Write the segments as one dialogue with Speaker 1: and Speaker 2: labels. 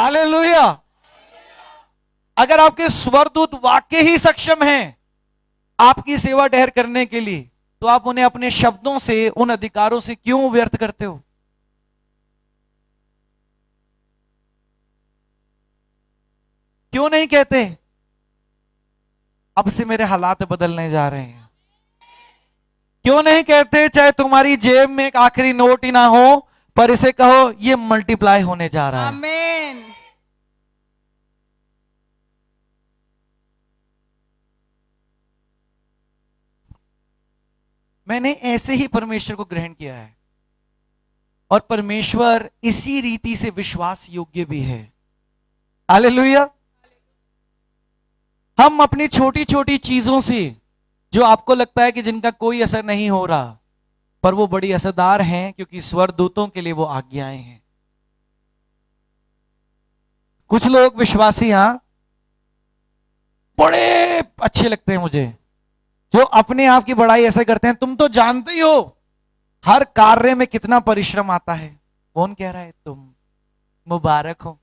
Speaker 1: Hallelujah. अगर आपके स्वरदूत वाकई ही सक्षम हैं आपकी सेवा टहर करने के लिए, तो आप उन्हें अपने शब्दों से, उन अधिकारों से क्यों व्यर्थ करते हो? क्यों नहीं कहते अब से मेरे हालात बदलने जा रहे हैं? क्यों नहीं कहते चाहे तुम्हारी जेब में एक आखिरी नोट ही ना हो, पर इसे कहो ये मल्टीप्लाई होने जा रहा है।
Speaker 2: आमेन।
Speaker 1: मैंने ऐसे ही परमेश्वर को ग्रहण किया है, और परमेश्वर इसी रीति से विश्वास योग्य भी है। हालेलुया। हम अपनी छोटी छोटी चीजों से, जो आपको लगता है कि जिनका कोई असर नहीं हो रहा, पर वो बड़ी असरदार हैं, क्योंकि स्वर्गदूतों के लिए वो आज्ञाएं हैं। कुछ लोग विश्वासी यहां बड़े अच्छे लगते हैं मुझे, जो अपने आप की बड़ाई ऐसे करते हैं, तुम तो जानते ही हो हर कार्य में कितना परिश्रम आता है। कौन कह रहा है? तुम। मुबारक हो,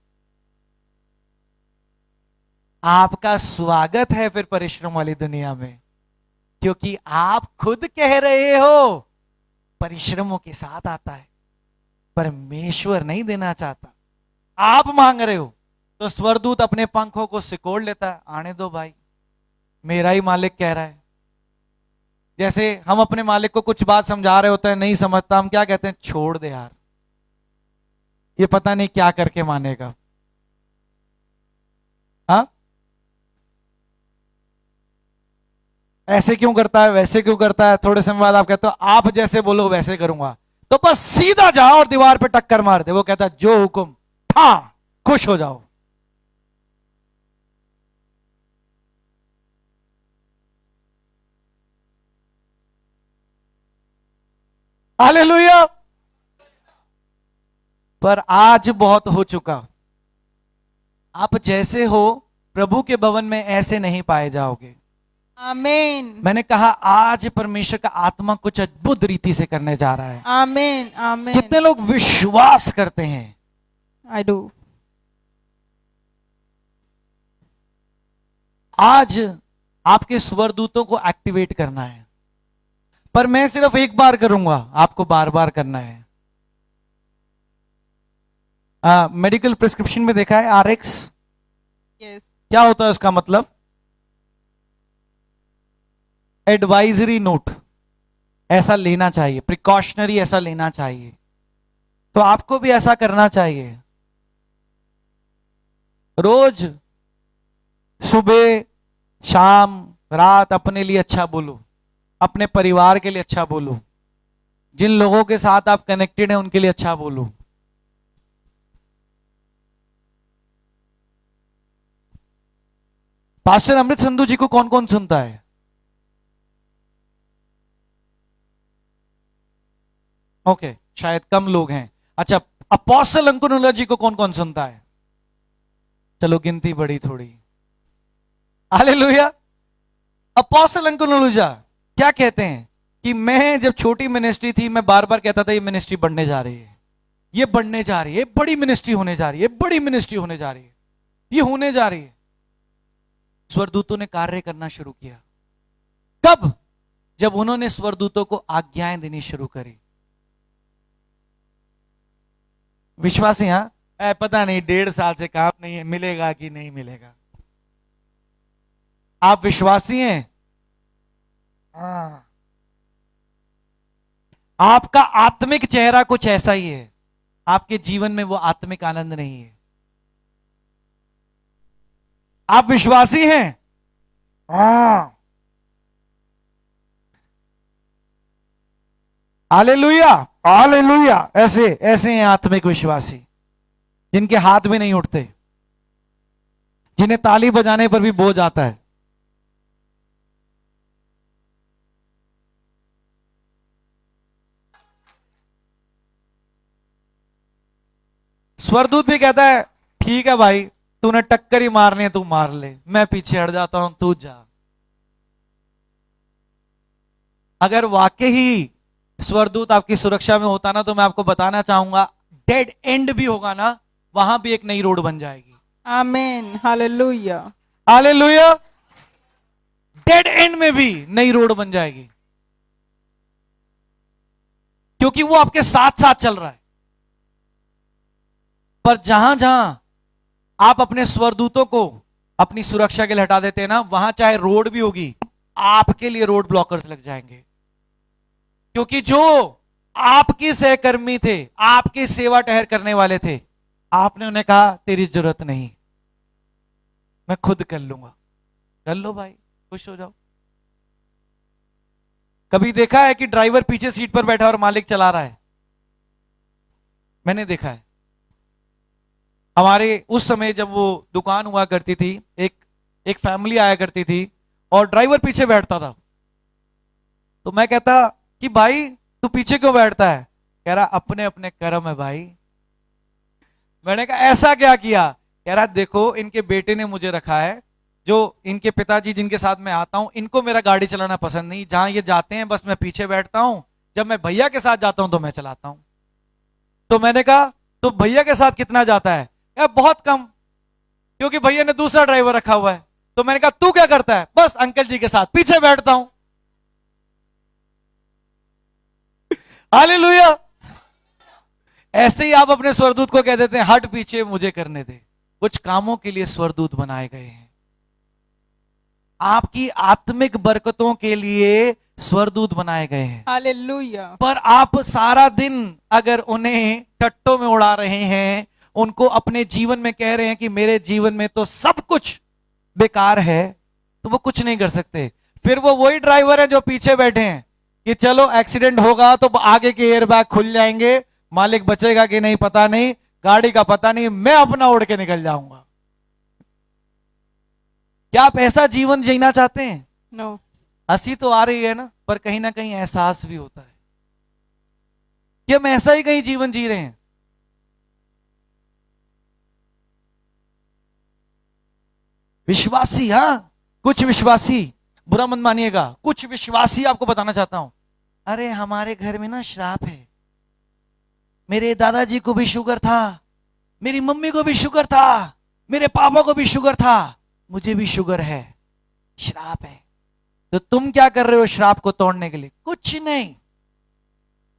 Speaker 1: आपका स्वागत है फिर परिश्रम वाली दुनिया में, क्योंकि आप खुद कह रहे हो परिश्रमों के साथ आता है। परमेश्वर नहीं देना चाहता, आप मांग रहे हो। तो स्वरदूत अपने पंखों को सिकोड़ लेता है, आने दो भाई, मेरा ही मालिक कह रहा है। जैसे हम अपने मालिक को कुछ बात समझा रहे होते हैं, नहीं समझता, हम क्या कहते हैं? छोड़ दे यार, ये पता नहीं क्या करके मानेगा। हाँ, ऐसे क्यों करता है, वैसे क्यों करता है। थोड़े समय बाद आप कहते हो आप जैसे बोलो वैसे करूंगा, तो बस सीधा जाओ और दीवार पे टक्कर मार दे। वो कहता है जो हुक्म, हाँ, खुश हो जाओ। हालेलुया। पर आज बहुत हो चुका। आप जैसे हो प्रभु के भवन में ऐसे नहीं पाए जाओगे।
Speaker 2: आमेन।
Speaker 1: मैंने कहा आज परमेश्वर का आत्मा कुछ अद्भुत रीति से करने जा रहा है।
Speaker 2: आमेन। आमेन।
Speaker 1: कितने लोग विश्वास करते हैं?
Speaker 2: I do.
Speaker 1: आज आपके स्वरदूतों को एक्टिवेट करना है, पर मैं सिर्फ एक बार करूंगा, आपको बार बार करना है। मेडिकल प्रिस्क्रिप्शन में देखा है आरएक्स,
Speaker 2: यस।
Speaker 1: क्या होता है उसका मतलब? Advisory note. ऐसा लेना चाहिए, प्रिकॉशनरी ऐसा लेना चाहिए। तो आपको भी ऐसा करना चाहिए। रोज सुबह शाम रात अपने लिए अच्छा बोलो, अपने परिवार के लिए अच्छा बोलो, जिन लोगों के साथ आप कनेक्टेड हैं उनके लिए अच्छा बोलो। पास्टर अमृत संधू जी को कौन कौन सुनता है? ओके, शायद कम लोग हैं। अच्छा, अपोस्टल अंकुनुला जी को कौन कौन सुनता है? चलो गिनती बढ़ी थोड़ी। हालेलुया। अपोस्टल अंकुनुला क्या कहते हैं कि मैं जब छोटी मिनिस्ट्री थी, मैं बार बार कहता था ये मिनिस्ट्री बढ़ने जा रही है, ये बढ़ने जा रही है, बड़ी मिनिस्ट्री होने जा रही है, बड़ी मिनिस्ट्री होने जा रही है, ये होने जा रही है। स्वरदूतों ने कार्य करना शुरू किया। कब? जब उन्होंने स्वरदूतों को आज्ञाएं देनी शुरू करी। विश्वासी हाँ, पता नहीं 1.5 साल से काम नहीं है, मिलेगा कि नहीं मिलेगा। आप विश्वासी हैं? हाँ। आपका आत्मिक चेहरा कुछ ऐसा ही है, आपके जीवन में वो आत्मिक आनंद नहीं है। आप विश्वासी हैं? हाँ। Hallelujah, hallelujah. ऐसे ऐसे हैं आत्मिक विश्वासी, जिनके हाथ भी नहीं उठते, जिन्हें ताली बजाने पर भी बोझ आता है। स्वरदूत भी कहता है ठीक है भाई, तूने टक्कर ही मारनी है, तू मार ले, मैं पीछे हट जाता हूं, तू जा। अगर वाकई ही स्वरदूत आपकी सुरक्षा में होता ना, तो मैं आपको बताना चाहूंगा डेड एंड भी होगा ना, वहां भी एक नई रोड बन जाएगी।
Speaker 2: Amen. Hallelujah.
Speaker 1: Hallelujah. Dead and में भी नई रोड बन जाएगी, क्योंकि वो आपके साथ साथ चल रहा है। पर जहां जहां आप अपने स्वरदूतों को अपनी सुरक्षा के लिए हटा देते हैं ना, वहां चाहे रोड भी होगी, आपके लिए रोड ब्लॉकर्स लग जाएंगे। क्योंकि जो आपके सहकर्मी थे, आपकी सेवा टहर करने वाले थे, आपने उन्हें कहा तेरी जरूरत नहीं, मैं खुद कर लूंगा। कर लो भाई, खुश हो जाओ। कभी देखा है कि ड्राइवर पीछे सीट पर बैठा और मालिक चला रहा है? मैंने देखा है। हमारे उस समय जब वो दुकान हुआ करती थी, एक एक फैमिली आया करती थी और ड्राइवर पीछे बैठता था। तो मैं कहता कि भाई तू पीछे क्यों बैठता है? कह रहा अपने अपने कर्म है भाई। मैंने कहा ऐसा क्या किया? कह रहा देखो इनके बेटे ने मुझे रखा है, जो इनके पिताजी जिनके साथ मैं आता हूं, इनको मेरा गाड़ी चलाना पसंद नहीं, जहां ये जाते हैं बस मैं पीछे बैठता हूं, जब मैं भैया के साथ जाता हूं तो मैं चलाता हूं। तो मैंने कहा तो भैया के साथ कितना जाता है? यार बहुत कम, क्योंकि भैया ने दूसरा ड्राइवर रखा हुआ है। तो मैंने कहा तू क्या करता है? बस अंकल जी के साथ पीछे बैठता हूं। हालेलुया। ऐसे ही आप अपने स्वरदूत को कह देते हैं हट पीछे, मुझे करने दे। कुछ कामों के लिए स्वरदूत बनाए गए हैं, आपकी आत्मिक बरकतों के लिए स्वरदूत बनाए गए हैं।
Speaker 2: Hallelujah.
Speaker 1: पर आप सारा दिन अगर उन्हें टट्टों में उड़ा रहे हैं, उनको अपने जीवन में कह रहे हैं कि मेरे जीवन में तो सब कुछ बेकार है, तो वो कुछ नहीं कर सकते। फिर वो वही ड्राइवर है जो पीछे बैठे हैं कि चलो एक्सीडेंट होगा तो आगे के एयरबैग खुल जाएंगे, मालिक बचेगा कि नहीं पता नहीं, गाड़ी का पता नहीं, मैं अपना उड़ के निकल जाऊंगा। क्या आप ऐसा जीवन जीना चाहते हैं?
Speaker 2: No.
Speaker 1: हंसी तो आ रही है ना, पर कहीं ना कहीं एहसास भी होता है कि हम ऐसा ही कहीं जीवन जी रहे हैं। विश्वासी, हाँ, कुछ विश्वासी, बुरा मत मानिएगा, कुछ विश्वासी आपको बताना चाहता हूं, अरे हमारे घर में ना श्राप है, मेरे दादाजी को भी शुगर था, मेरी मम्मी को भी शुगर था, मेरे पापा को भी शुगर था, मुझे भी शुगर है, श्राप है। तो तुम क्या कर रहे हो श्राप को तोड़ने के लिए? कुछ नहीं,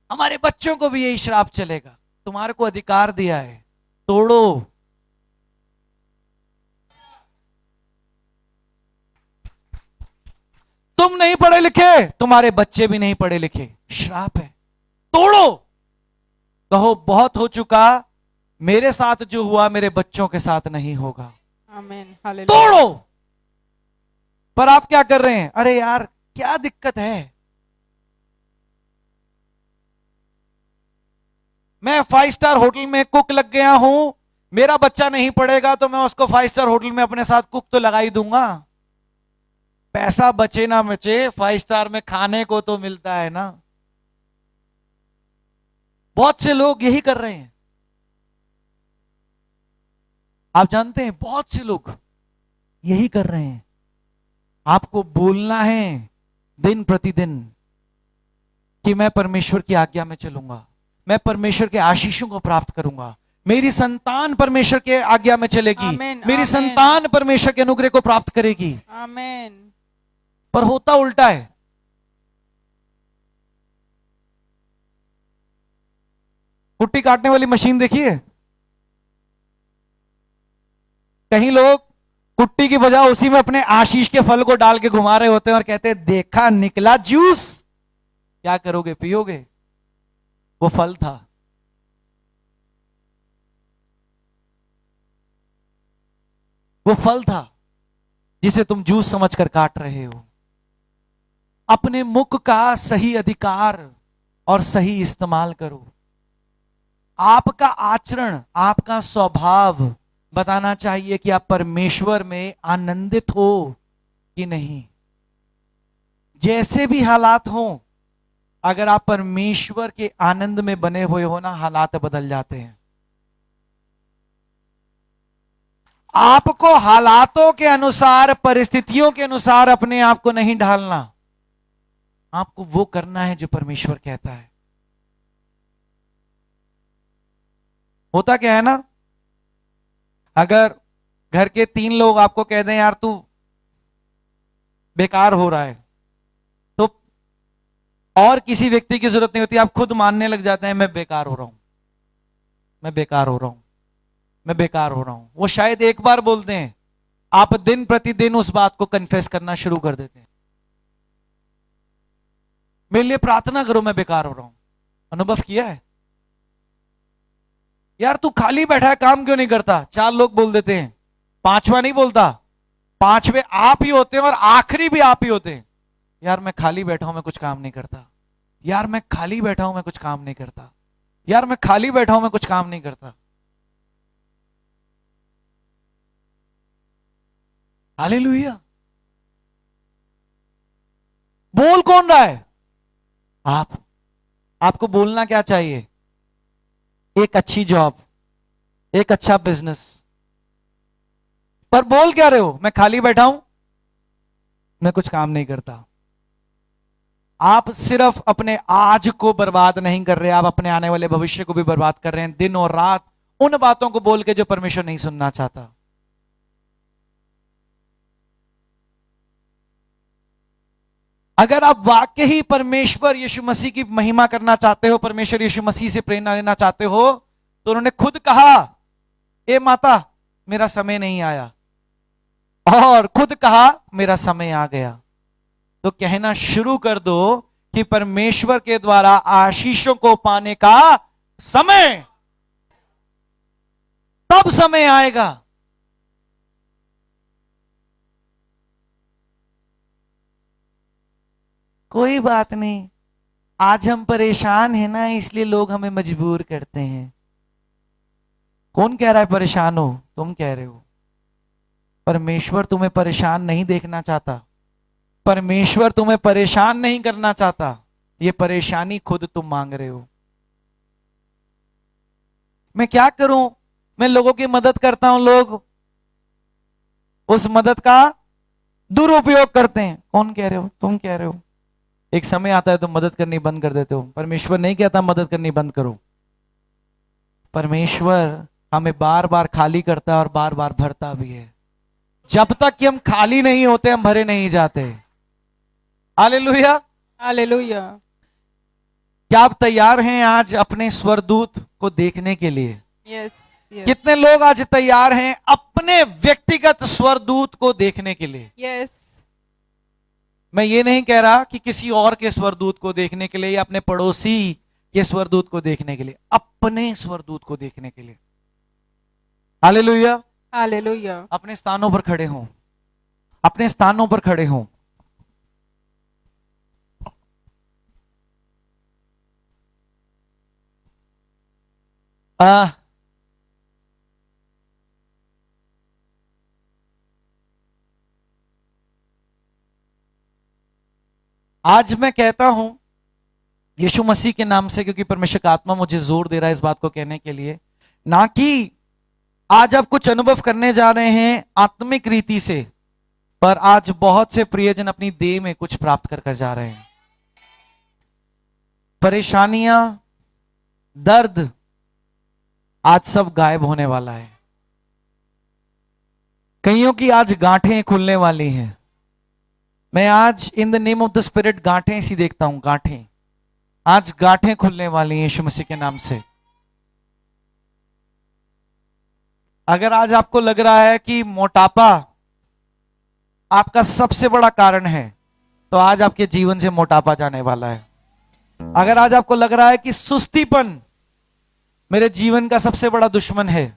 Speaker 1: हमारे बच्चों को भी यही श्राप चलेगा, तुम्हारे को अधिकार दिया है, तोड़ो। तुम नहीं पढ़े लिखे, तुम्हारे बच्चे भी नहीं पढ़े लिखे, श्राप है, तोड़ो। कहो बहुत हो चुका, मेरे साथ जो हुआ मेरे बच्चों के साथ नहीं होगा।
Speaker 2: Amen. Hallelujah.
Speaker 1: तोड़ो। पर आप क्या कर रहे हैं? अरे यार क्या दिक्कत है, मैं 5 स्टार होटल में कुक लग गया हूं, मेरा बच्चा नहीं पढ़ेगा तो मैं उसको 5 स्टार होटल में अपने साथ कुक तो लगा ही दूंगा। पैसा बचे ना बचे, 5 स्टार में खाने को तो मिलता है ना। बहुत से लोग यही कर रहे हैं, आप जानते हैं बहुत से लोग यही कर रहे हैं। आपको बोलना है दिन प्रतिदिन कि मैं परमेश्वर की आज्ञा में चलूंगा, मैं परमेश्वर के आशीषों को प्राप्त करूंगा, मेरी संतान परमेश्वर के आज्ञा में चलेगी,
Speaker 2: आमीन,
Speaker 1: मेरी
Speaker 2: आमीन।
Speaker 1: संतान परमेश्वर के अनुग्रह को प्राप्त करेगी।
Speaker 2: Amen.
Speaker 1: पर होता उल्टा है। कुट्टी काटने वाली मशीन देखिए, कहीं लोग कुट्टी की बजाय उसी में अपने आशीष के फल को डाल के घुमा रहे होते हैं और कहते हैं देखा निकला जूस। क्या करोगे? पियोगे? वो फल था। वो फल था जिसे तुम जूस समझकर काट रहे हो। अपने मुख का सही अधिकार और सही इस्तेमाल करो। आपका आचरण, आपका स्वभाव बताना चाहिए कि आप परमेश्वर में आनंदित हो कि नहीं। जैसे भी हालात हो, अगर आप परमेश्वर के आनंद में बने हुए हो ना, हालात बदल जाते हैं। आपको हालातों के अनुसार, परिस्थितियों के अनुसार अपने आप को नहीं ढालना, आपको वो करना है जो परमेश्वर कहता है। होता क्या है ना, अगर घर के 3 लोग आपको कह दें यार तू बेकार हो रहा है, तो और किसी व्यक्ति की जरूरत नहीं होती, आप खुद मानने लग जाते हैं मैं बेकार हो रहा हूं, मैं बेकार हो रहा हूं, मैं बेकार हो रहा हूं। वो शायद एक बार बोलते हैं, आप दिन प्रतिदिन उस बात को कन्फेस करना शुरू कर देते हैं। मेरे लिए प्रार्थना करो, मैं बेकार हो रहा हूं। अनुभव किया है? यार तू खाली बैठा है, काम क्यों नहीं करता? 4 लोग बोल देते हैं, 5वां नहीं बोलता, 5वें आप ही होते हैं और आखिरी भी आप ही होते हैं। यार मैं खाली बैठा हूं, मैं कुछ काम नहीं करता। यार मैं खाली बैठा हूं, मैं कुछ काम नहीं करता। यार मैं खाली बैठा हूं, मैं कुछ काम नहीं करता। हालेलुया। बोल कौन रहा है? आप। आपको बोलना क्या चाहिए? एक अच्छी जॉब, एक अच्छा बिजनेस। पर बोल क्या रहे हो? मैं खाली बैठा हूं, मैं कुछ काम नहीं करता। आप सिर्फ अपने आज को बर्बाद नहीं कर रहे, आप अपने आने वाले भविष्य को भी बर्बाद कर रहे हैं, दिन और रात उन बातों को बोल के जो परमेश्वर नहीं सुनना चाहता। अगर आप वाकई ही परमेश्वर यीशु मसीह की महिमा करना चाहते हो, परमेश्वर यीशु मसीह से प्रेरणा लेना चाहते हो, तो उन्होंने खुद कहा, ए माता मेरा समय नहीं आया, और खुद कहा मेरा समय आ गया। तो कहना शुरू कर दो कि परमेश्वर के द्वारा आशीषों को पाने का समय, तब समय आएगा। कोई बात नहीं, आज हम परेशान हैं ना, इसलिए लोग हमें मजबूर करते हैं। कौन कह रहा है परेशान हो? तुम कह रहे हो। परमेश्वर तुम्हें परेशान नहीं देखना चाहता, परमेश्वर तुम्हें परेशान नहीं करना चाहता। ये परेशानी खुद तुम मांग रहे हो। मैं क्या करूं? मैं लोगों की मदद करता हूं, लोग उस मदद का दुरुपयोग करते हैं। कौन कह रहे हो? तुम कह रहे हो। एक समय आता है तुम मदद करनी बंद कर देते हो। परमेश्वर नहीं कहता मदद करनी बंद करो। परमेश्वर हमें बार बार खाली करता है और बार बार भरता भी है। जब तक कि हम खाली नहीं होते, हम भरे नहीं जाते। हालेलुया।
Speaker 2: हालेलुया।
Speaker 1: क्या आप तैयार हैं आज अपने स्वरदूत को देखने के लिए?
Speaker 2: यस यस
Speaker 1: कितने लोग आज तैयार हैं अपने व्यक्तिगत स्वरदूत को देखने के लिए?
Speaker 2: यस।
Speaker 1: मैं ये नहीं कह रहा कि किसी और के स्वरदूत को देखने के लिए या अपने पड़ोसी के स्वरदूत को देखने के लिए, अपने स्वरदूत को देखने के लिए। हालेलुया।
Speaker 2: हालेलुया।
Speaker 1: अपने स्थानों पर खड़े हों, अपने स्थानों पर खड़े हों। आज मैं कहता हूं यीशु मसीह के नाम से, क्योंकि परमेश्वर का आत्मा मुझे जोर दे रहा है इस बात को कहने के लिए, ना कि आज आप कुछ अनुभव करने जा रहे हैं आत्मिक रीति से, पर आज बहुत से प्रियजन अपनी देह में कुछ प्राप्त कर जा रहे हैं। परेशानियां, दर्द आज सब गायब होने वाला है। कईयों की आज गांठें खुलने वाली हैं। मैं आज in the name of the spirit गांठें सी देखता हूं, गांठें। आज गांठें खुलने वाली हैं यीशु मसीह के नाम से। अगर आज आपको लग रहा है कि मोटापा आपका सबसे बड़ा कारण है, तो आज आपके जीवन से मोटापा जाने वाला है। अगर आज आपको लग रहा है कि सुस्तीपन मेरे जीवन का सबसे बड़ा दुश्मन है,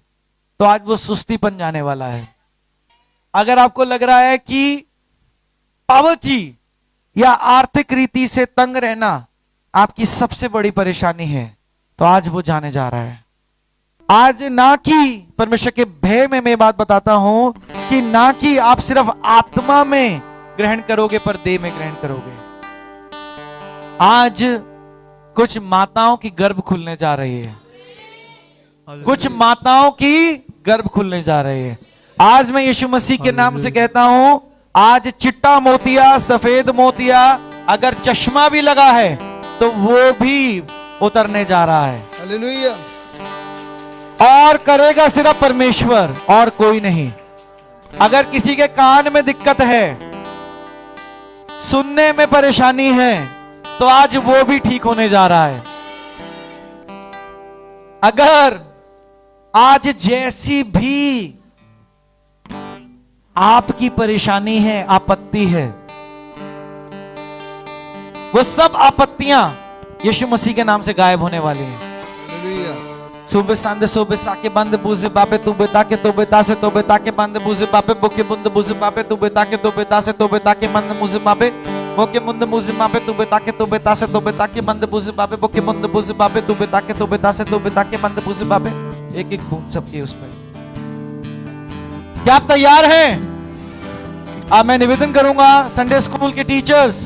Speaker 1: तो आज वो सुस्तीपन जाने वाला है। अगर आपको लग रहा है कि पॉवर्टी या आर्थिक रीति से तंग रहना आपकी सबसे बड़ी परेशानी है, तो आज वो जाने जा रहा है। आज ना कि परमेश्वर के भय में मैं बात बताता हूं कि ना कि आप सिर्फ आत्मा में ग्रहण करोगे, पर देह में ग्रहण करोगे। आज कुछ माताओं की गर्भ खुलने जा रही है, कुछ माताओं की गर्भ खुलने जा रही है। आज मैं यीशु मसीह के नाम से कहता हूं, आज चिट्टा मोतिया, सफेद मोतिया, अगर चश्मा भी लगा है तो वो भी उतरने जा रहा है।
Speaker 3: हालेलुया।
Speaker 1: और करेगा सिर्फ परमेश्वर और कोई नहीं। अगर किसी के कान में दिक्कत है, सुनने में परेशानी है, तो आज वो भी ठीक होने जा रहा है। अगर आज जैसी भी आपकी परेशानी है, आपत्ति है, वो सब आपत्तियां यीशु मसीह के नाम से गायब होने वाली हैं। सुबह सांदे सुबह साके बंद बुझे बापे तू बेता के तो बेता से तो बेता के बंद बुझे बापे बोके बुंद बुझे बापे तू बेता के तो बेता से तो बेता के बंद मुझे बापे बोके बुंद मुझे बापे तू बेता के तो बेता से तो बेता के बंद बुझे बापे बोके बुंद बुझे बापे तू बेता के तो बेता से तो बेता के बंद बुझे बापे। एक एक बूंद सबकी उस पर। क्या आप तैयार हैं? मैं निवेदन करूंगा संडे स्कूल के टीचर्स,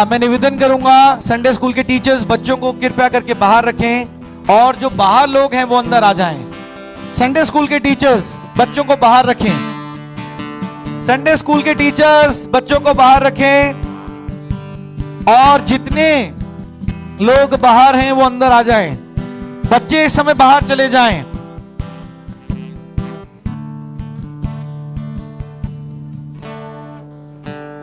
Speaker 1: मैं निवेदन करूंगा संडे स्कूल के टीचर्स बच्चों को कृपया करके बाहर रखें और जो बाहर लोग हैं वो अंदर आ जाएं। संडे स्कूल के टीचर्स बच्चों को बाहर रखें। संडे स्कूल के टीचर्स बच्चों को बाहर रखें और जितने लोग बाहर हैं वो अंदर आ जाएं। बच्चे इस समय बाहर चले जाएं।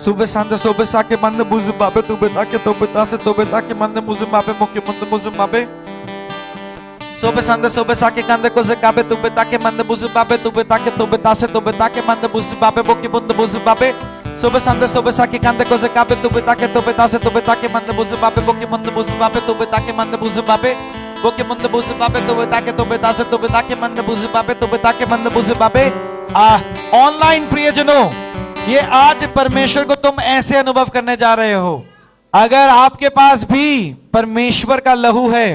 Speaker 1: सुबह शांत सुबह साके मंद बुझ बाबे तू बेता के तो बेता से तो बेता के मंद मुझ बाबे मुख्य मंद मुझ बाबे सोबे संदे सोबे साके कंदे को से काबे तू बेता के मंद बुझ बाबे तू बेता के तो बेता से तो बेता के मंद बुझ बाबे मुख्य मंद बुझ बाबे सोबे संदे सोबे साके कंदे को से काबे तू बेता के तो बेता से तो बेता के मंद बुझ बाबे मुख्य मंद बुझ बाबे तू बेता के मंद बुझ बाबे मुख्य मंद बुझ बाबे तो बेता के तो बेता से तो बेता के मंद बुझ बाबे तो बेता के मंद बुझ बाबे। ऑनलाइन प्रियजनों, ये आज परमेश्वर को तुम ऐसे अनुभव करने जा रहे हो। अगर आपके पास भी परमेश्वर का लहू है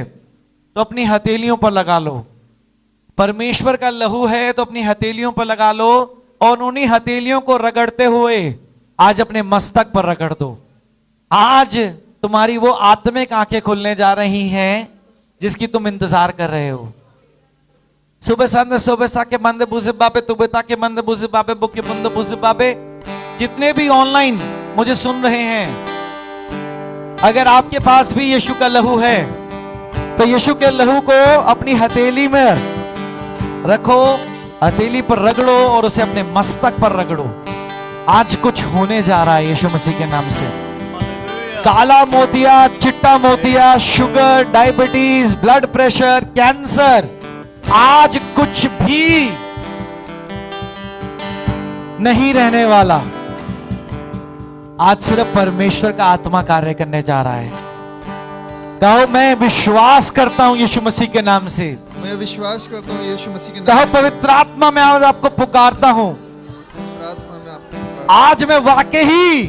Speaker 1: तो अपनी हथेलियों पर लगा लो। परमेश्वर का लहू है तो अपनी हथेलियों पर लगा लो और उन्हीं हथेलियों को रगड़ते हुए आज अपने मस्तक पर रगड़ दो। आज तुम्हारी वो आत्मिक आंखें खुलने जा रही हैं जिसकी तुम इंतजार कर रहे हो। सुबह संद सुबह साके मंद बुझे बाबे तू बेता के मंद बुझे बाबे बुके मंद बुझे बाबे। जितने भी ऑनलाइन मुझे सुन रहे हैं, अगर आपके पास भी यीशु का लहू है तो यीशु के लहू को अपनी हथेली में रखो, हथेली पर रगड़ो और उसे अपने मस्तक पर रगड़ो। आज कुछ होने जा रहा है यीशु मसीह के नाम से। काला मोतिया, चिट्टा मोतिया, sugar, diabetes, blood pressure, cancer, आज कुछ भी नहीं रहने वाला। आज सिर्फ परमेश्वर का आत्मा कार्य करने जा रहा है। कहो मैं विश्वास करता हूं यीशु मसीह के नाम से।
Speaker 3: मैं विश्वास करता हूं यीशु मसीह के नाम
Speaker 1: कहो पवित्र आत्मा मैं आज आपको पुकारता हूं। आज मैं वाकई ही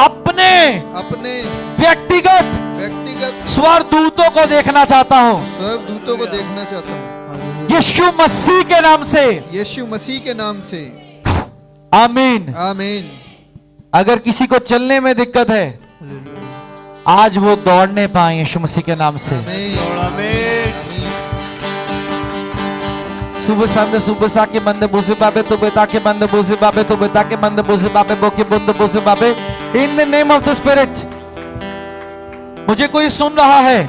Speaker 1: अपने व्यक्तिगत स्वर्गदूतों को देखना चाहता हूं।
Speaker 3: स्वर्गदूतों को देखना चाहता हूं
Speaker 1: यीशु मसीह के नाम से।
Speaker 3: यीशु मसीह के नाम से
Speaker 1: आमीन
Speaker 3: आमीन।
Speaker 1: अगर किसी को चलने में दिक्कत है, आज वो दौड़ने पाए यीशु मसीह के नाम से। सुबह संद सुबह सा के बंद बुझे बाबे तो बेता के बंद बुझे बाबे तो बेता के बंद बुझे बाबे बोके बुंद बुझे बाबे। In the name of the spirit. मुझे कोई सुन रहा है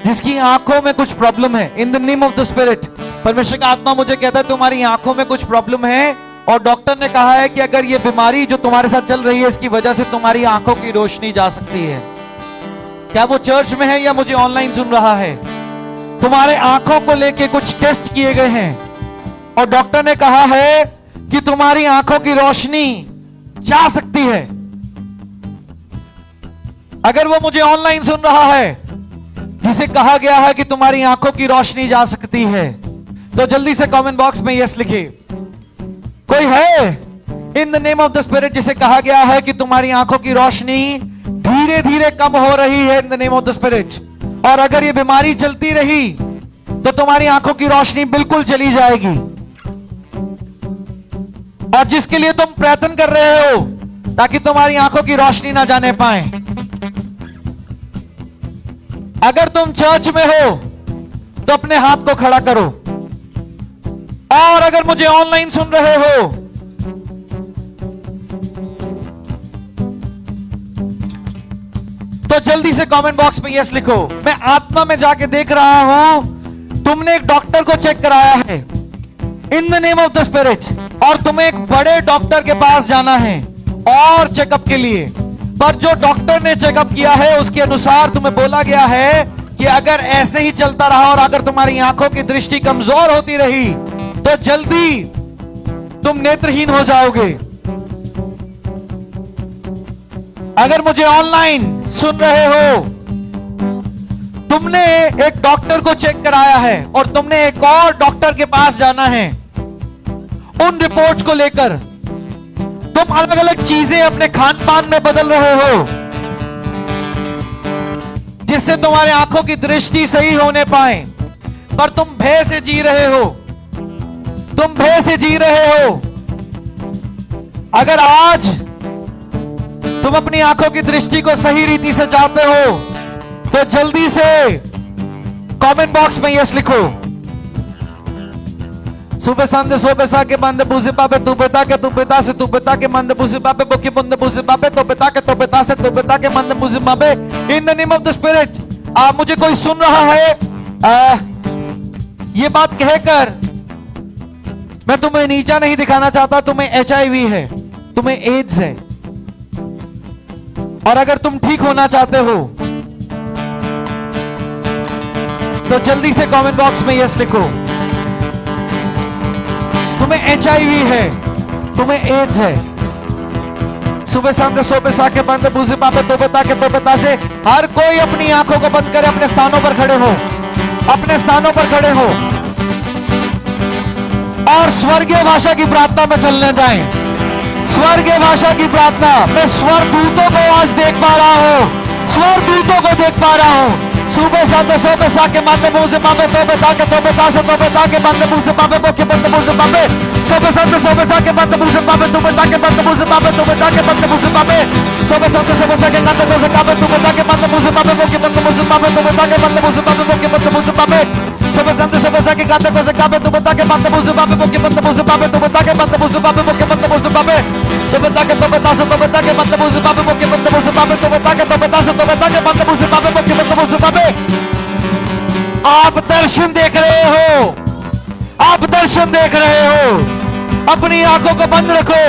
Speaker 1: जिसकी आंखों में कुछ प्रॉब्लम है, in the name of the spirit परमेश्वर का आत्मा मुझे कहता है तुम्हारी आंखों में कुछ प्रॉब्लम है और डॉक्टर ने कहा है कि अगर ये बीमारी जो तुम्हारे साथ चल रही है इसकी वजह से तुम्हारी आंखों की रोशनी जा सकती है। क्या वो चर्च में है या मुझे ऑनलाइन सुन रहा है? तुम्हारे आंखों को लेके कुछ टेस्ट किए गए हैं और डॉक्टर ने कहा है कि तुम्हारी आंखों की रोशनी जा सकती है। अगर वो मुझे ऑनलाइन सुन रहा है जिसे कहा गया है कि तुम्हारी आंखों की रोशनी जा सकती है, तो जल्दी से कमेंट बॉक्स में यस लिखिए। कोई है in the name of the spirit जिसे कहा गया है कि तुम्हारी आंखों की रोशनी धीरे धीरे कम हो रही है in the name of the spirit, और अगर ये बीमारी चलती रही तो तुम्हारी आंखों की रोशनी बिल्कुल चली जाएगी। और जिसके लिए तुम प्रयत्न कर रहे हो ताकि तुम्हारी आंखों की रोशनी ना जाने पाए, अगर तुम चर्च में हो तो अपने हाथ को खड़ा करो, और अगर मुझे ऑनलाइन सुन रहे हो तो जल्दी से कमेंट बॉक्स में यस लिखो। मैं आत्मा में जाके देख रहा हूं तुमने एक डॉक्टर को चेक कराया है in the name of the spirit, और तुम्हें एक बड़े डॉक्टर के पास जाना है और चेकअप के लिए, पर जो डॉक्टर ने चेकअप किया है उसके अनुसार तुम्हें बोला गया है कि अगर ऐसे ही चलता रहा और अगर तुम्हारी आंखों की दृष्टि कमजोर होती रही तो जल्दी तुम नेत्रहीन हो जाओगे। अगर मुझे ऑनलाइन सुन रहे हो, तुमने एक डॉक्टर को चेक कराया है और तुमने एक और डॉक्टर के पास जाना है उन रिपोर्ट्स को लेकर। तुम अलग अलग चीजें अपने खान पान में बदल रहे हो जिससे तुम्हारे आंखों की दृष्टि सही होने पाए, पर तुम भय से जी रहे हो, तुम भय से जी रहे हो। अगर आज तुम अपनी आंखों की दृष्टि को सही रीति से चाहते हो तो जल्दी से कमेंट बॉक्स में यस लिखो। सुबह संदे सुबह सा के बंद बुझे पापे तू बता के तू पिता से तू पिता के मंद बुझे पापे बोके बंद बुझे पापे तो पिता के तो पिता से तो पिता के मंद बुझे पापे in the name of the spirit. मुझे कोई सुन रहा है? ये बात कहकर मैं तुम्हें नीचा नहीं दिखाना चाहता, तुम्हें HIV है, तुम्हें एड्स है, और अगर तुम ठीक होना चाहते हो तो जल्दी से कमेंट बॉक्स में यस लिखो। तुम्हें HIV है, तुम्हें एड्स है। सुबह शाम सोबे साके बंद बूझे पापे तो बता के तो बता से हर कोई अपनी आंखों को बंद करे, अपने स्थानों पर खड़े हो, अपने स्थानों पर खड़े हो और स्वर्गीय भाषा की प्रार्थना में चलने जाएं। स्वर्गीय भाषा की प्रार्थना। मैं स्वर दूतों को आज देख पा रहा हूं, स्वर दूतों को देख पा रहा हूं। सुबह साते सोबे साके माते मुझे पापे तो बता के तो बता से तो बता के बंद मुझे पापे बोके बंद मुझे पापे सुबह साते सोबे साके बंद मुझे पापे तो बता के बंद मुझे पापे तो बता के बंद मुझे पापे सुबह साते सोबे साके बंद मुझे पापे तो बता के बंद मुझे पापे बोके बंद मुझे पापे तो बता के बंद मुझे पापे बोके बंद मुझे पापे सुबह साते सोबे साके गाते पैसे कापे तो बता के बंद मुझे पापे बोके बंद मुझे पापे तो बता के बंद मुझे पापे बोके बंद मुझे पापे तो बता के तो बता से तो बता के बंद मुझे पापे बोके बंद मुझे पापे तो बता के तो बता से तो बता के बंद मुझे पापे बोके बंद मुझे पापे। आप दर्शन देख रहे हो, आप दर्शन देख रहे हो। अपनी आंखों को बंद रखो,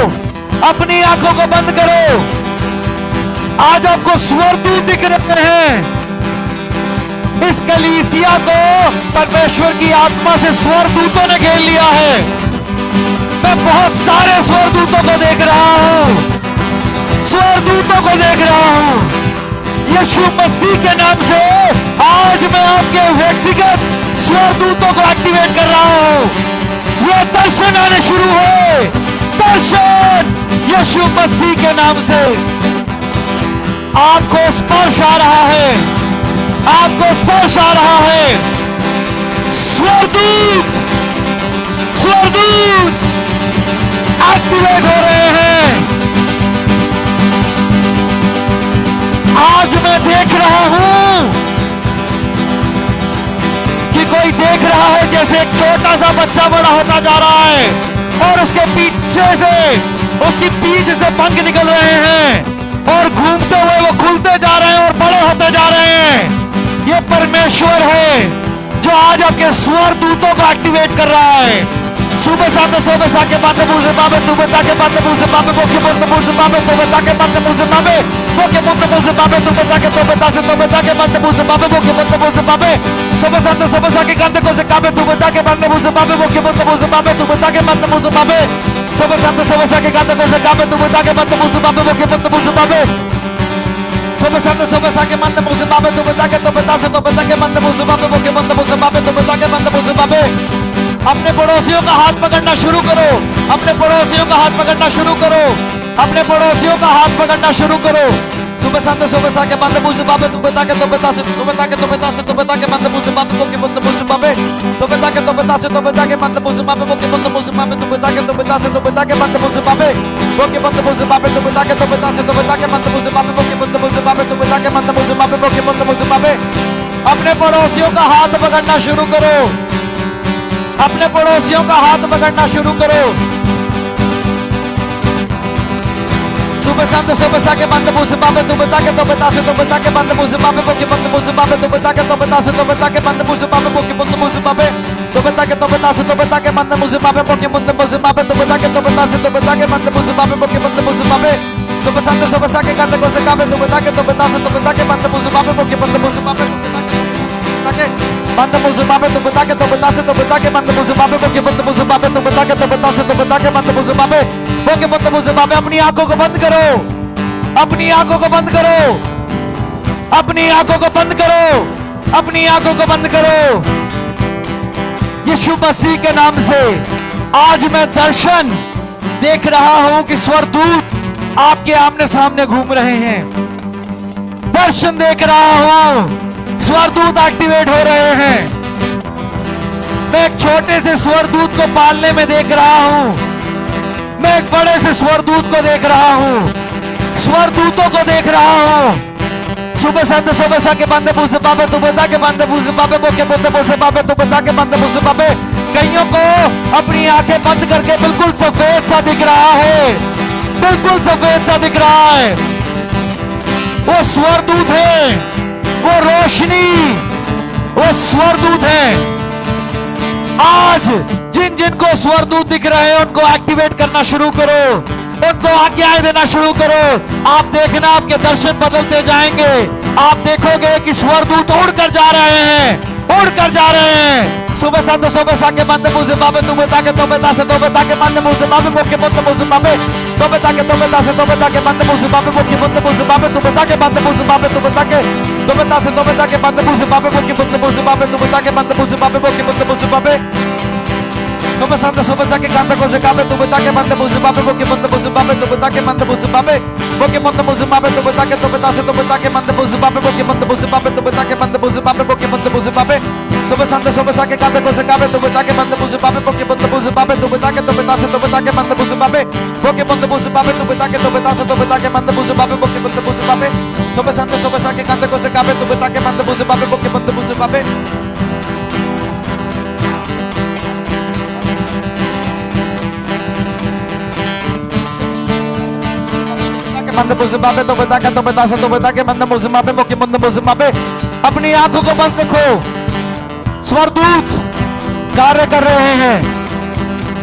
Speaker 1: अपनी आंखों को बंद करो। आज आपको स्वर्गदूत दिख रहे हैं। इस कलीसिया को परमेश्वर की आत्मा से स्वर्गदूतों ने घेर लिया है। मैं बहुत सारे स्वर्गदूतों को देख रहा हूं, स्वर्गदूतों को देख रहा हूं। यीशु मसीह के नाम से आज मैं आपके व्यक्तिगत स्वर्गदूतों को एक्टिवेट कर रहा हूं। ये दर्शन आने शुरू हुए, दर्शन यीशु मसीह के नाम से। आपको स्पर्श आ रहा है, आपको स्पर्श आ रहा है। स्वर्गदूत, स्वर्गदूत एक्टिवेट हो रहे हैं। आज मैं देख रहा हूं कि कोई देख रहा है जैसे एक छोटा सा बच्चा बड़ा होता जा रहा है और उसके पीछे से, उसकी पीठ से पंख निकल रहे हैं और घूमते हुए वो खुलते जा रहे हैं और बड़े होते जा रहे हैं। ये परमेश्वर है जो आज आपके स्वर्गदूतों को एक्टिवेट कर रहा है। सुबह साते सुबह साके बाते मुझे पापे तू बता के बाते मुझे पापे बोके बंद मुझे पापे तो बता के बाते मुझे पापे बोके बंद मुझे पापे तू बता के तो बता से तो बता के बाते मुझे पापे बोके बंद मुझे पापे सुबह साते सुबह साके कांते को से काबे तू बता के बंद मुझे पापे बोके बंद मुझे पापे तू बता के बंद मुझे पापे सुबह साते सुबह साके कांते को से काबे तू बता के बंद मुझे पापे बोके बंद मुझे पापे सुबह साते सुबह साके बंद मुझे पापे तू बता के तो बता से तो बता के बंद मुझे पापे बोके बंद मुझे पापे तो बता के बंद मुझे पापे। अपने पड़ोसियों का हाथ पकड़ना शुरू करो, अपने पड़ोसियों का हाथ पकड़ना शुरू करो, अपने पड़ोसियों का हाथ पकड़ना शुरू करो। सुबह साते सुबह साके बंद मुझे पापे तू बता के तो बता से तू बता के तो बता से तो बता के बंद मुझे पापे बोके बंद मुझे पापे तो बता के तो बता से तो बता के बंद मुझे पापे बोके बंद मुझे पापे तू बता के तो बता से तो बता के बंद मुझे पापे बोके बंद मुझे पापे तो बता के तो बता से तो बता के बंद मुझे पापे बोके बंद मुझे पापे तो बता के बंद मुझे पापे बोके बंद मुझे पापे। अपने पड़ोसियों का हाथ पकड़ना शुरू करो, अपने पड़ोसियों का हाथ पकड़ना शुरू करो। Super Santo, Super Sake, Manda Busu Babe, Tubetake, Tubetase, Tubetake, Manda Busu Babe, Boki Manda Busu Babe, Tubetake, Tubetase, Tubetake, Manda Busu Babe, Boki Manda Busu Babe, Tubetake, Tubetase, Tubetake, Manda Busu Babe, Boki Manda Busu Babe, Tubetake, Tubetase, Tubetake, Manda Busu Babe, Boki Manda Busu Babe, Super Santo, Super Sake, Kanta Kose Kabe, Tubetake, Tubetase, Tubetake, Manda Busu Babe, Boki Manda Busu Babe, Tubetake, Manda Busu Babe, Tubetake, Tubetase, Tubetake, Manda Busu Babe, Boki Manda Busu Babe, Tubetake, Tubetase, Tubetake, Manda Busu Babe, Boki Manda Busu Babe. अपनी आंखों को बंद करो, अपनी आंखों को बंद करो, अपनी आंखों को बंद करो, अपनी आंखों को बंद करो। यीशु मसीह के नाम से आज मैं दर्शन देख रहा हूं कि स्वर्गदूत आपके आमने सामने घूम रहे हैं। दर्शन देख रहा हूं, स्वर्गदूत एक्टिवेट हो रहे हैं। मैं एक छोटे से स्वर्गदूत को पालने में देख रहा हूं, मैं एक बड़े से स्वर्गदूत को देख रहा हूं, स्वर्गदूतों को देख रहा हूं। सुबह संत सुबह सा के बंदे पूसे बाबे तू बता के बंदे पूसे बाबे बोके बंदे पूसे बाबे तू बता के बंदे पूसे बाबे। कईयों को अपनी आंखें बंद करके बिल्कुल सफेद सा दिख रहा है, बिल्कुल सफेद सा दिख रहा है। वो स्वर्गदूत है, वो रोशनी, वो स्वर्गदूत है। आज जिन जिन को स्वर्गदूत दिख रहे हैं उनको एक्टिवेट करना शुरू करो, उनको आज्ञाएं देना शुरू करो। आप देखना आपके दर्शन बदलते जाएंगे। आप देखोगे कि स्वर्गदूत उड़कर जा रहे हैं, उड़कर जा रहे हैं। सुबह संत सुबह सा के बंदे मुझे बाबे तू बता के तो बता से तो बता के बंदे मुझे बाबे बोके बंदे मुझे बाबे तो बता के तो बता से तो बता के बंदे मुझे बाबे बोके बंदे मुझे बाबे तू बता के बंदे मुझे बाबे तू बता के तो बता से तो बता के बंदे मुझे बाबे बोके बंदे मुझे बाबे तू बता के बंदे मुझे बाबे बोके बंदे मुझे बाबे। सुबह संत सुबह सा के कांता को से काबे तू बता के बंदे मुझे बाबे बोके बंदे मुझे बाबे तू बता के बंदे मुझे बाबे बोके बंदे मुझे बाबे तू बता के तो बता से तो बता के बंदे मुझे बाबे बोके बंदे मुझे बाबे तू बता के बंदे मुझे बाबे बोके बंदे मुझे बाबे। सुबह संत सुबह सा के कांता को से काबे तू बता के बंदे मुझे बाबे बोके बंदे मुझे बाबे तू बता के तो बता से तो बता के बंदे मुझे बाबे बोके बंदे मुझे बाबे तू बता के तो बता से तो बता के बंदे मुझे बाबे बोके बंदे मुझे बाबे। सुबह संत सुबह सा के कांता को से काबे तू बता के बंदे मुझे बाबे बोके बंदे मुझे बाबे। बंदे मुझे बाबे तो बता के तो बता से तो बता के बंदे मुझे बाबे बोके बंदे मुझे बाबे। अपनी आंखों को बंद रखो, स्वर्गदूत कार्य कर रहे हैं।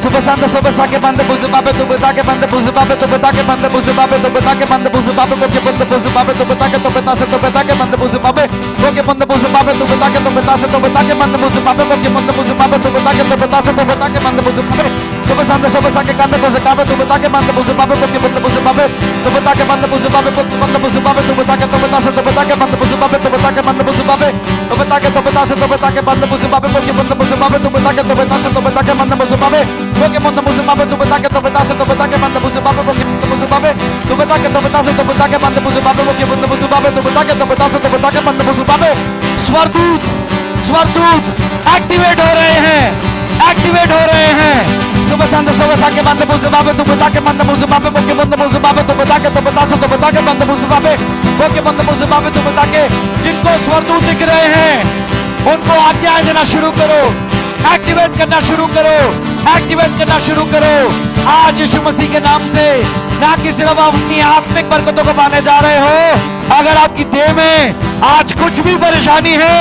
Speaker 1: सुबह संत सुबह सा के बंदे मुझे बाबे तो बता के बंदे मुझे बाबे तो बता के बंदे मुझे बाबे तो बता के बंदे मुझे बाबे बोके बंदे मुझे बाबे तो बता के तो बता से तो बता के बंदे मुझे बाबे बोके बंदे मुझे बाबे तो बता के तो बता से तो बता के बंदे मुझे बाबे बोके बंदे मुझे बाबे तो बता के तो बता से तो बता के बंदे मुझे बाबे। सुबह संत सुबह सा के कांदे को से काबे तो बता के बंदे मुझे बाबे बोके बंदे मुझे बाबे तो बता के बंदे मुझे बाबे बोके बंदे मुझे बाबे तो बता के तो बता से तो बता के बंदे मुझे बाबे तो बता के बंदे मुझे बाबे तो बता के तो बता से तो बता के बंदे मुझे बाबे बोके बंदे मुझे बाबे तो बता के तो बता से तो बता के बंदे मुझे बाबे बोके बंदे मुझे बाबे तो बता के तो बता से तो बता के बंदे मुझे बाबे बोके बंदे मुझे बाबे तो बता के तो बता से तो बता के बंदे मुझे बाबे बोके बंदे मुझे बाबे तो बता के तो बता से तो बता के बंदे मुझे बाबे। स्वर्गदूत स्वर्गदूत एक्टिवेट हो रहे हैं, एक्टिवेट हो रहे हैं। सुबह संत सुबह सा के बंदे मुझे बाबे तू बता के बंदे मुझे बाबे बोके बंदे मुझे बाबे तो बता के तो बता से तो बता के बंदे मुझे बाबे बोके बंदे मुझे बाबे तो बता के। जिनको स्वर्गदूत दिख रहे हैं उनको आज्ञाएं देना शुरू करो, एक्टिवेट करना शुरू करो, एक्टिवेट करना शुरू करो। आज यीशु मसीह के नाम से ना कि सिर्फ आप अपनी आत्मिक बरकतों को पाने जा रहे हो, अगर आपकी देह में आज कुछ भी परेशानी है,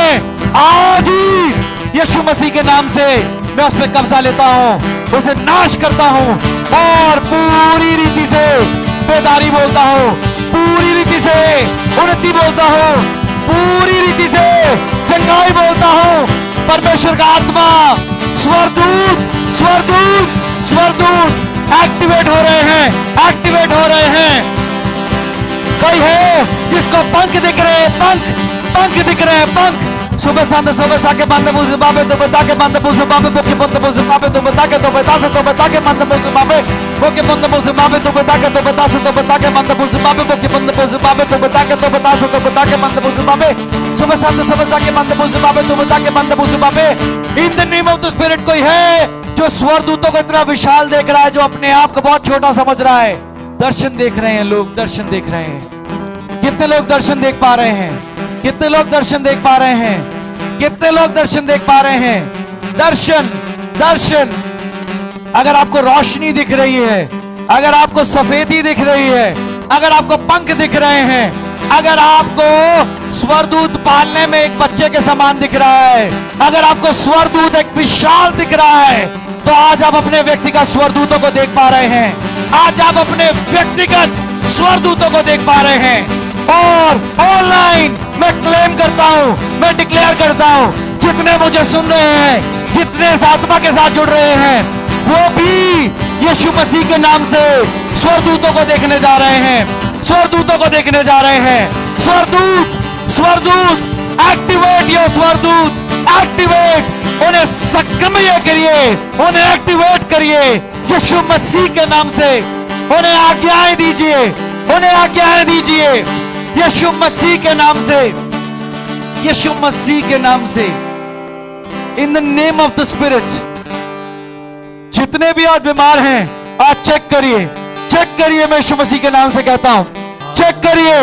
Speaker 1: आज ही यीशु मसीह के नाम से मैं उस पर कब्जा लेता हूं, उसे नाश करता हूं और पूरी रीति से बेदारी बोलता हूं, पूरी रीति से उन्नति बोलता हूं, पूरी रीति से चंगाई बोलता हूं। परमेश्वर का आत्मा स्वर्गदूत स्वर्गदूत स्वर्गदूत एक्टिवेट हो रहे हैं, एक्टिवेट हो रहे हैं। कोई है जिसको पंख दिख रहे हैं, पंख दिख रहे हैं, पंख। सुबह संत सुबह सा के बंदे मुझे बाबे तो बता के बंदे मुझे बाबे बोके बंदे मुझे बाबे तो बता के तो बता से तो बता के बंदे मुझे बाबे बोके बंदे मुझे बाबे तो बता के तो बता से तो बता के बंदे मुझे बाबे बोके बंदे मुझे बाबे तो बता के तो बता से तो बता के बंदे मुझे बाबे। सुबह संत सुबह सा के बंदे मुझे बाबे तो बता के बंदे मुझे बाबे। In the name of the spirit कोई है जो स्वर्गदूतों को इतना विशाल देख रहा है, जो अपने आप को बहुत छोटा समझ रहा है। दर्शन देख रहे हैं लोग, दर्शन देख रहे हैं। कितने लोग दर्शन देख पा रहे हैं? कितने लोग दर्शन देख पा रहे हैं? कितने लोग दर्शन देख पा रहे हैं? दर्शन दर्शन। अगर आपको रोशनी दिख रही है, अगर आपको सफेदी दिख रही है, अगर आपको पंख दिख रहे हैं, अगर आपको स्वरदूत पालने में एक बच्चे के समान दिख रहा है, अगर आपको स्वरदूत एक विशाल दिख रहा है, तो आज आप अपने व्यक्तिगत स्वरदूतों को देख पा रहे हैं। आज आप अपने व्यक्तिगत स्वरदूतों को देख पा रहे हैं। और ऑनलाइन मैं क्लेम करता हूं, मैं डिक्लेयर करता हूं, जितने मुझे सुन रहे हैं, जितने इस आत्मा के साथ जुड़ रहे हैं, वो भी यीशु मसीह के नाम से स्वरदूतों को देखने जा रहे हैं, स्वरदूतों को देखने जा रहे हैं। स्वरदूत, स्वरदूत, एक्टिवेट योर स्वरदूत, एक्टिवेट, उन्हें सक्रिय करिए, उन्हें एक्टिवेट करिए यीशु मसीह के नाम से। उन्हें आज्ञाएं दीजिए, उन्हें आज्ञाएं दीजिए यीशु मसीह के नाम से, यीशु मसीह के नाम से। In the name of the spirit. जितने भी आज बीमार हैं, आज चेक करिए, चेक करिए। मैं यीशु मसीह के नाम से कहता हूं, चेक करिए।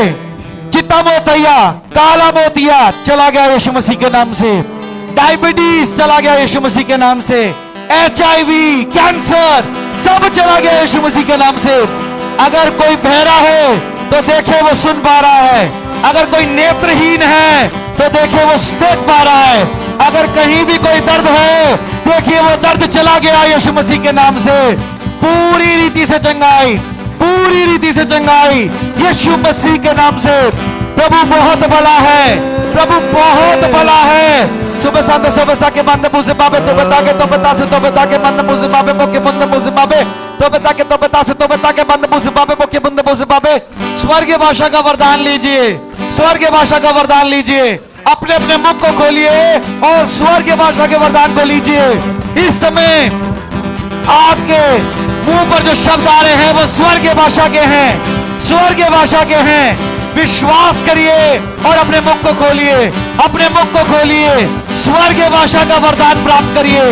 Speaker 1: चिट्टा मोतिया, काला मोतिया चला गया यीशु मसीह के नाम से। डायबिटीज चला गया यीशु मसीह के नाम से। HIV, कैंसर सब चला गया यीशु मसीह के नाम से। अगर कोई बहरा है तो देखे वो सुन पा रहा है, अगर कोई नेत्रहीन है तो देखे वो देख पा रहा है, अगर कहीं भी कोई दर्द है देखिए वो दर्द चला गया यीशु मसीह के नाम से। पूरी रीति से चंगाई, पूरी रीति से चंगाई यीशु मसीह के नाम से। प्रभु बहुत भला है, प्रभु बहुत भला है। सुबह शांत सुबह सा के बंद मुझे बाबे तो बता के तो बता से तो बता के बंद मुझे बाबे बोके बंद मुझे बाबे तो बता के तो बता से तो बता के बंद मुझे बाबे बोके बंद मुझे बाबे। स्वर्गीय भाषा का वरदान लीजिए, स्वर्गीय भाषा का वरदान लीजिए। अपने अपने मुख को खोलिए और स्वर्गीय भाषा के वरदान को लीजिए। इस समय आपके मुंह पर जो शब्द आ रहे हैं वो स्वर्गीय भाषा के हैं, स्वर्गीय भाषा के हैं। विश्वास करिए और अपने मुख को खोलिए, अपने मुख को खोलिए, स्वर्गीय भाषा का वरदान प्राप्त करिए।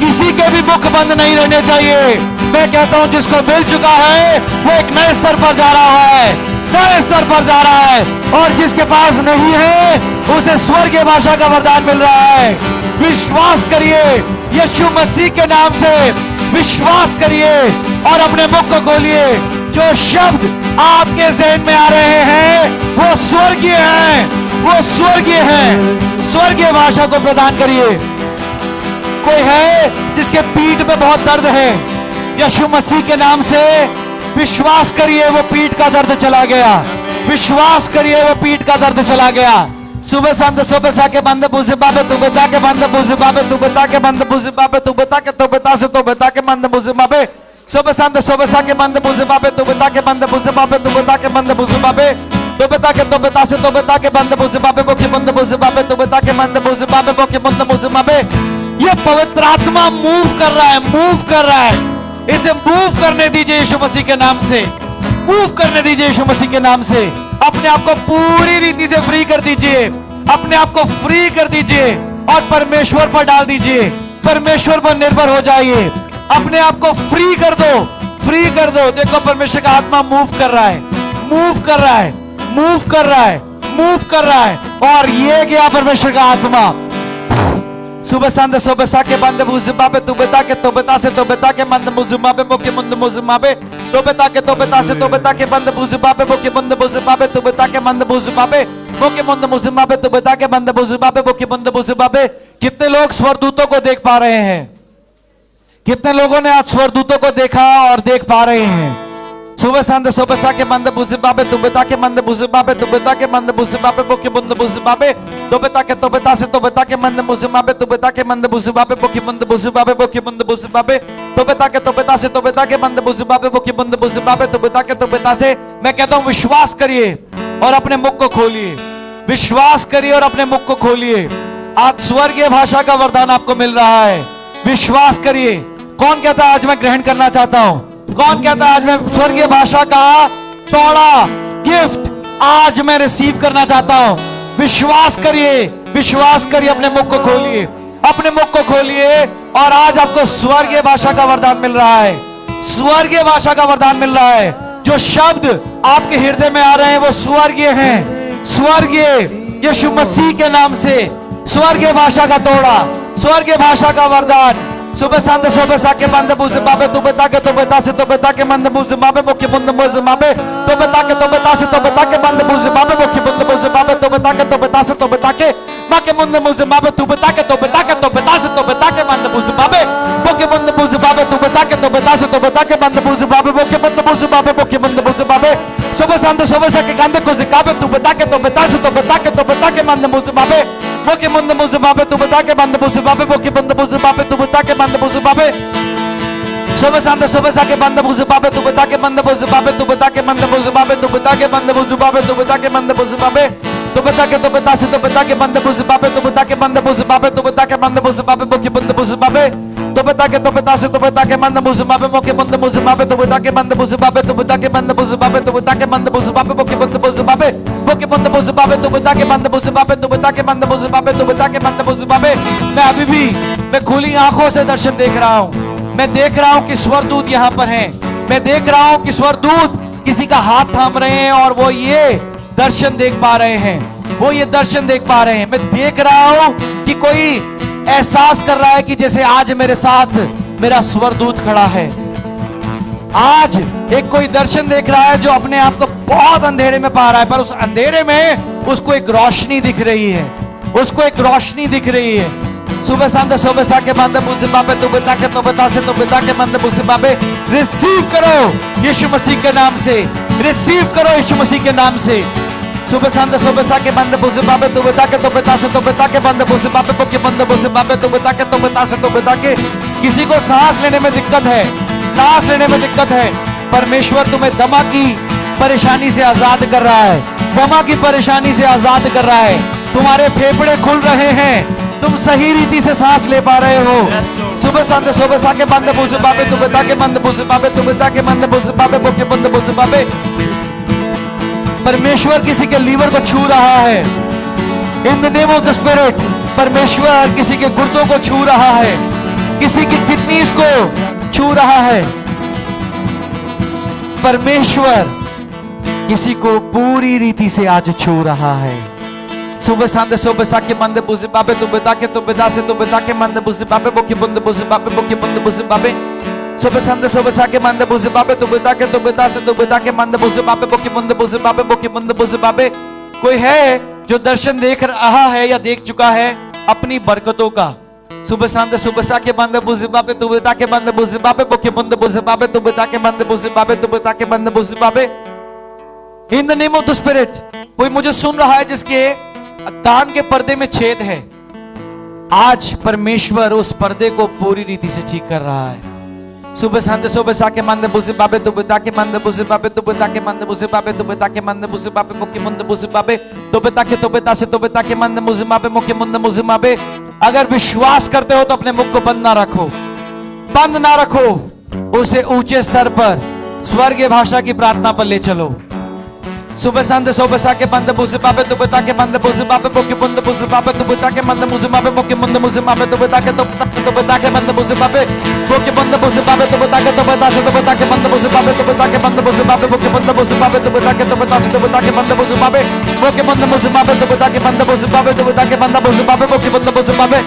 Speaker 1: किसी के भी मुख बंद नहीं रहने चाहिए। मैं कहता हूं जिसको मिल चुका है वो एक नए स्तर पर जा रहा है, नए स्तर पर जा रहा है। और जिसके पास नहीं है उसे स्वर्गीय भाषा का वरदान मिल रहा है। विश्वास करिए यीशु मसीह के नाम से, विश्वास करिए और अपने मुख को खोलिए। जो शब्द आपके ज़हन में आ रहे हैं वो स्वर्गीय हैं, वो स्वर्गीय हैं। स्वर्गीय भाषा को प्रदान करिए। कोई है जिसके पीठ में बहुत दर्द है, यीशु मसीह के नाम से विश्वास करिए वो पीठ का दर्द चला गया। विश्वास करिए वो पीठ का दर्द चला गया। सुबह संत सुबह सा के बंद बुझे बाबे तू बता के बंद बुझे बाबे तू बता के बंद बुझे बाबे तू बता के तो बता से तो बता के बंद बुझे बाबे। सुबह संत सुबह सा के बंद बुझे बाबे तू बता के बंद बुझे बाबे तू बता के बंद बुझे बाबे तो बता के तो बता से तो बता के बंद बुझे बाबे बोके बंद बुझे बाबे तू बता के बंद बुझे बाबे बोके बंद बुझे बाबे। ये पवित्र आत्मा मूव कर रहा है, मूव कर रहा है। इसे मूव करने दीजिए यीशु मसीह के नाम से, मूव करने दीजिए यीशु मसीह के नाम से। अपने आप को पूरी रीति से फ्री कर दीजिए, अपने आप को फ्री कर दीजिए और परमेश्वर पर डाल दीजिए, परमेश्वर पर निर्भर हो जाइए। अपने आप को फ्री कर दो, फ्री कर दो। देखो परमेश्वर का आत्मा मूव कर रहा है, मूव कर रहा है, मूव कर रहा है, मूव कर रहा है। और ये गया परमेश्वर का आत्मा। सुबह संद सुबह सा के बंद मुझे तू बता के तो बता से तो बता के मंद मुझे मोके मुंद मुझे तो बता के तो बता से तो बता के बंद मुझे मोके मुंद मुझे तो बता के मंद मुझे मोके मुंद मुझे तो बता के बंद मुझे मोके मुंद मुझे। कितने लोग स्वरदूतों को देख पा रहे हैं? कितने लोगों ने आज स्वरदूतों को देखा और देख पा रहे हैं? सुबह संद सुबह सा के मंद मुझे तू बता के मंद मुझे तो बता के मंद मुझे मोके मुंद मुझे तो बता के तो बता से तो बता के मंद मुझे तो बता के मंद मुझे मोके मुंद मुझे मोके मुंद मुझे तो बता के तो बता से तो बता के मंद मुझे मोके मुंद मुझे तो बता के तो बता से। मैं कहता हूं विश्वास करिए और अपने मुख को खोलिए, विश्वास करिए और अपने मुख को खोलिए। आज स्वर्गीय भाषा का वरदान आपको मिल रहा है। विश्वास करिए। कौन कहता है आज मैं ग्रहण करना चाहता हूं? कौन कहता है आज मैं स्वर्गीय भाषा का तोड़ा गिफ्ट आज मैं रिसीव करना चाहता हूं? विश्वास करिए, विश्वास करिए। अपने मुख को खोलिए, अपने मुख को खोलिए और आज आपको स्वर्गीय भाषा का वरदान मिल रहा है, स्वर्गीय भाषा का वरदान मिल रहा है। जो शब्द आपके हृदय में आ रहे हैं वो स्वर्गीय हैं, स्वर्गीय। यीशु मसीह के नाम से स्वर्गीय भाषा का तोड़ा, स्वर्गीय भाषा का वरदान, Sube sande sube sake mande buze babe tu betake mande buze babe boki bunde buze babe tu betake mande buze babe boki bunde buze babe tu betake make bunde buze babe tu betake mande buze babe boki bunde buze babe tu betake mande buze babe boki bunde buze babe sube sande sube sake gande ko zikabe tu betake mande buze babe boki bunde buze babe tu betake mande buze babe boki bunde buze babe tu betake mande buze babe sube sande sube sake mande buze babe tu betake mande buze babe tu betake mande buze babe tu betake mande buze babe tu betake mande buze babe tu betake mande buze babe tu betake mande buze babe tu betake mande buze babe boki bunde buze babe tu betake mande buze babe boki bunde buze babe tu betake mande buze babe tu betake mande buze babe tu betake mande buze babe boki bunde buze babe tu betake mande buze babe tu betake mande buze babe tu betake mande बुज़ बाबे मैं अभी भी मैं खुली आंखों से दर्शन देख रहा हूं मैं देख रहा हूं कि स्वरदूत यहां पर हैं मैं देख रहा हूं कि स्वरदूत किसी का हाथ थाम रहे हैं और वो ये दर्शन देख पा रहे हैं वो ये दर्शन देख पा रहे हैं मैं देख रहा हूं कि कोई एहसास कर रहा है कि जैसे आज मेरे साथ मेरा स्वरदूत खड़ा है आज एक कोई दर्शन देख रहा है जो अपने आप को बहुत अंधेरे में पा रहा है पर उस अंधेरे में उसको एक रोशनी दिख रही है उसको एक रोशनी दिख रही है सुबह सांदे सुबह साके मंदे मुझे बाबे तू बता के मंदे मुझे बाबे रिसीव करो यीशु मसीह के नाम से रिसीव करो यीशु मसीह के नाम से सुबह सांदे सुबह साके मंदे मुझे बाबे तू बता के मंदे मुझे बाबे के मंदे मुझे बाबे तू बता के किसी को सांस लेने में दिक्कत है सांस लेने में दिक्कत है परमेश्वर तुम्हें दमा की परेशानी से आजाद कर रहा है दमा की परेशानी से आजाद कर रहा है तुम्हारे फेफड़े खुल रहे हैं तुम सही रीति से सांस ले पा रहे हो सुबह सांदे सुबह साके मंदे मुझे बाबे तू बता के मंदे मुझे बाबे तू बता के मंदे मुझे बाबे बोके मंदे मुझे बाबे परमेश्वर किसी के लीवर को छू रहा है in the name of the spirit परमेश्वर किसी के गुर्दों को छू रहा है किसी की किडनीज को छू रहा है परमेश्वर किसी को पूरी रीति से आज छू रहा है सुबह सांदे सुबह साके मंदे बुझे बाबे तू बता के मंदे बुझे बाबे बोके बंदे बुझे बाबे बोके बंदे बुझे बाबे सुबह सांदे सुबह साके मंदे बुझे बाबे तू बता के मंदे बुझे बाबे बोके बंदे बुझे बाबे कोई है जो दर्शन देख रहा है या देख चुका है अपनी बरकतों का सुबह सांदे सुबह साके मंदे बुझे बाबे तू बता के मंदे बुझे बाबे बोके बंदे बुझे बाबे तू बता के मंदे बुझे बाबे तू बता के मंदे बुझे बाबे in the name of the spirit कोई मुझे सुन रहा है जिसके कान के पर्दे में छेद है आज परमेश्वर उस पर्दे को पूरी रीति से ठीक कर रहा है सुबह सांदे सुबह साके मंदे बुझे बाबे तू बता के मंदे बुझे बाबे तू बता के मंदे बुझे बाबे तू बता के मंदे बुझे बाबे मुके मंदे बुझे बाबे तू बता के मंदे मुझे बाबे मुके मंदे मुझे बाबे अगर विश्वास करते हो तो अपने मुख को बंद ना रखो उसे ऊंचे स्तर पर स्वर्गीय भाषा की प्रार्थना पर ले चलो सुबह सांदे सुबह साके मंदे बुझे बाबे तू बता के मंदे बुझे बाबे बोके बंदे बुझे बाबे तू बता के मंदे मुझे बाबे बोके मंदे मुझे बाबे तू बता के मंदे बुझे बाबे बोके बंदे बुझे बाबे तू बता के मंदे बुझे बाबे तू बता के मंदे बुझे बाबे बोके बंदे बुझे बाबे तू बता के मंदे बुझे बाबे बोके बंदे मुझे बाबे तू बता के मंदे बुझे बाबे तू बता के मंदे बुझे बाबे बोके बंदे बुझे बाबे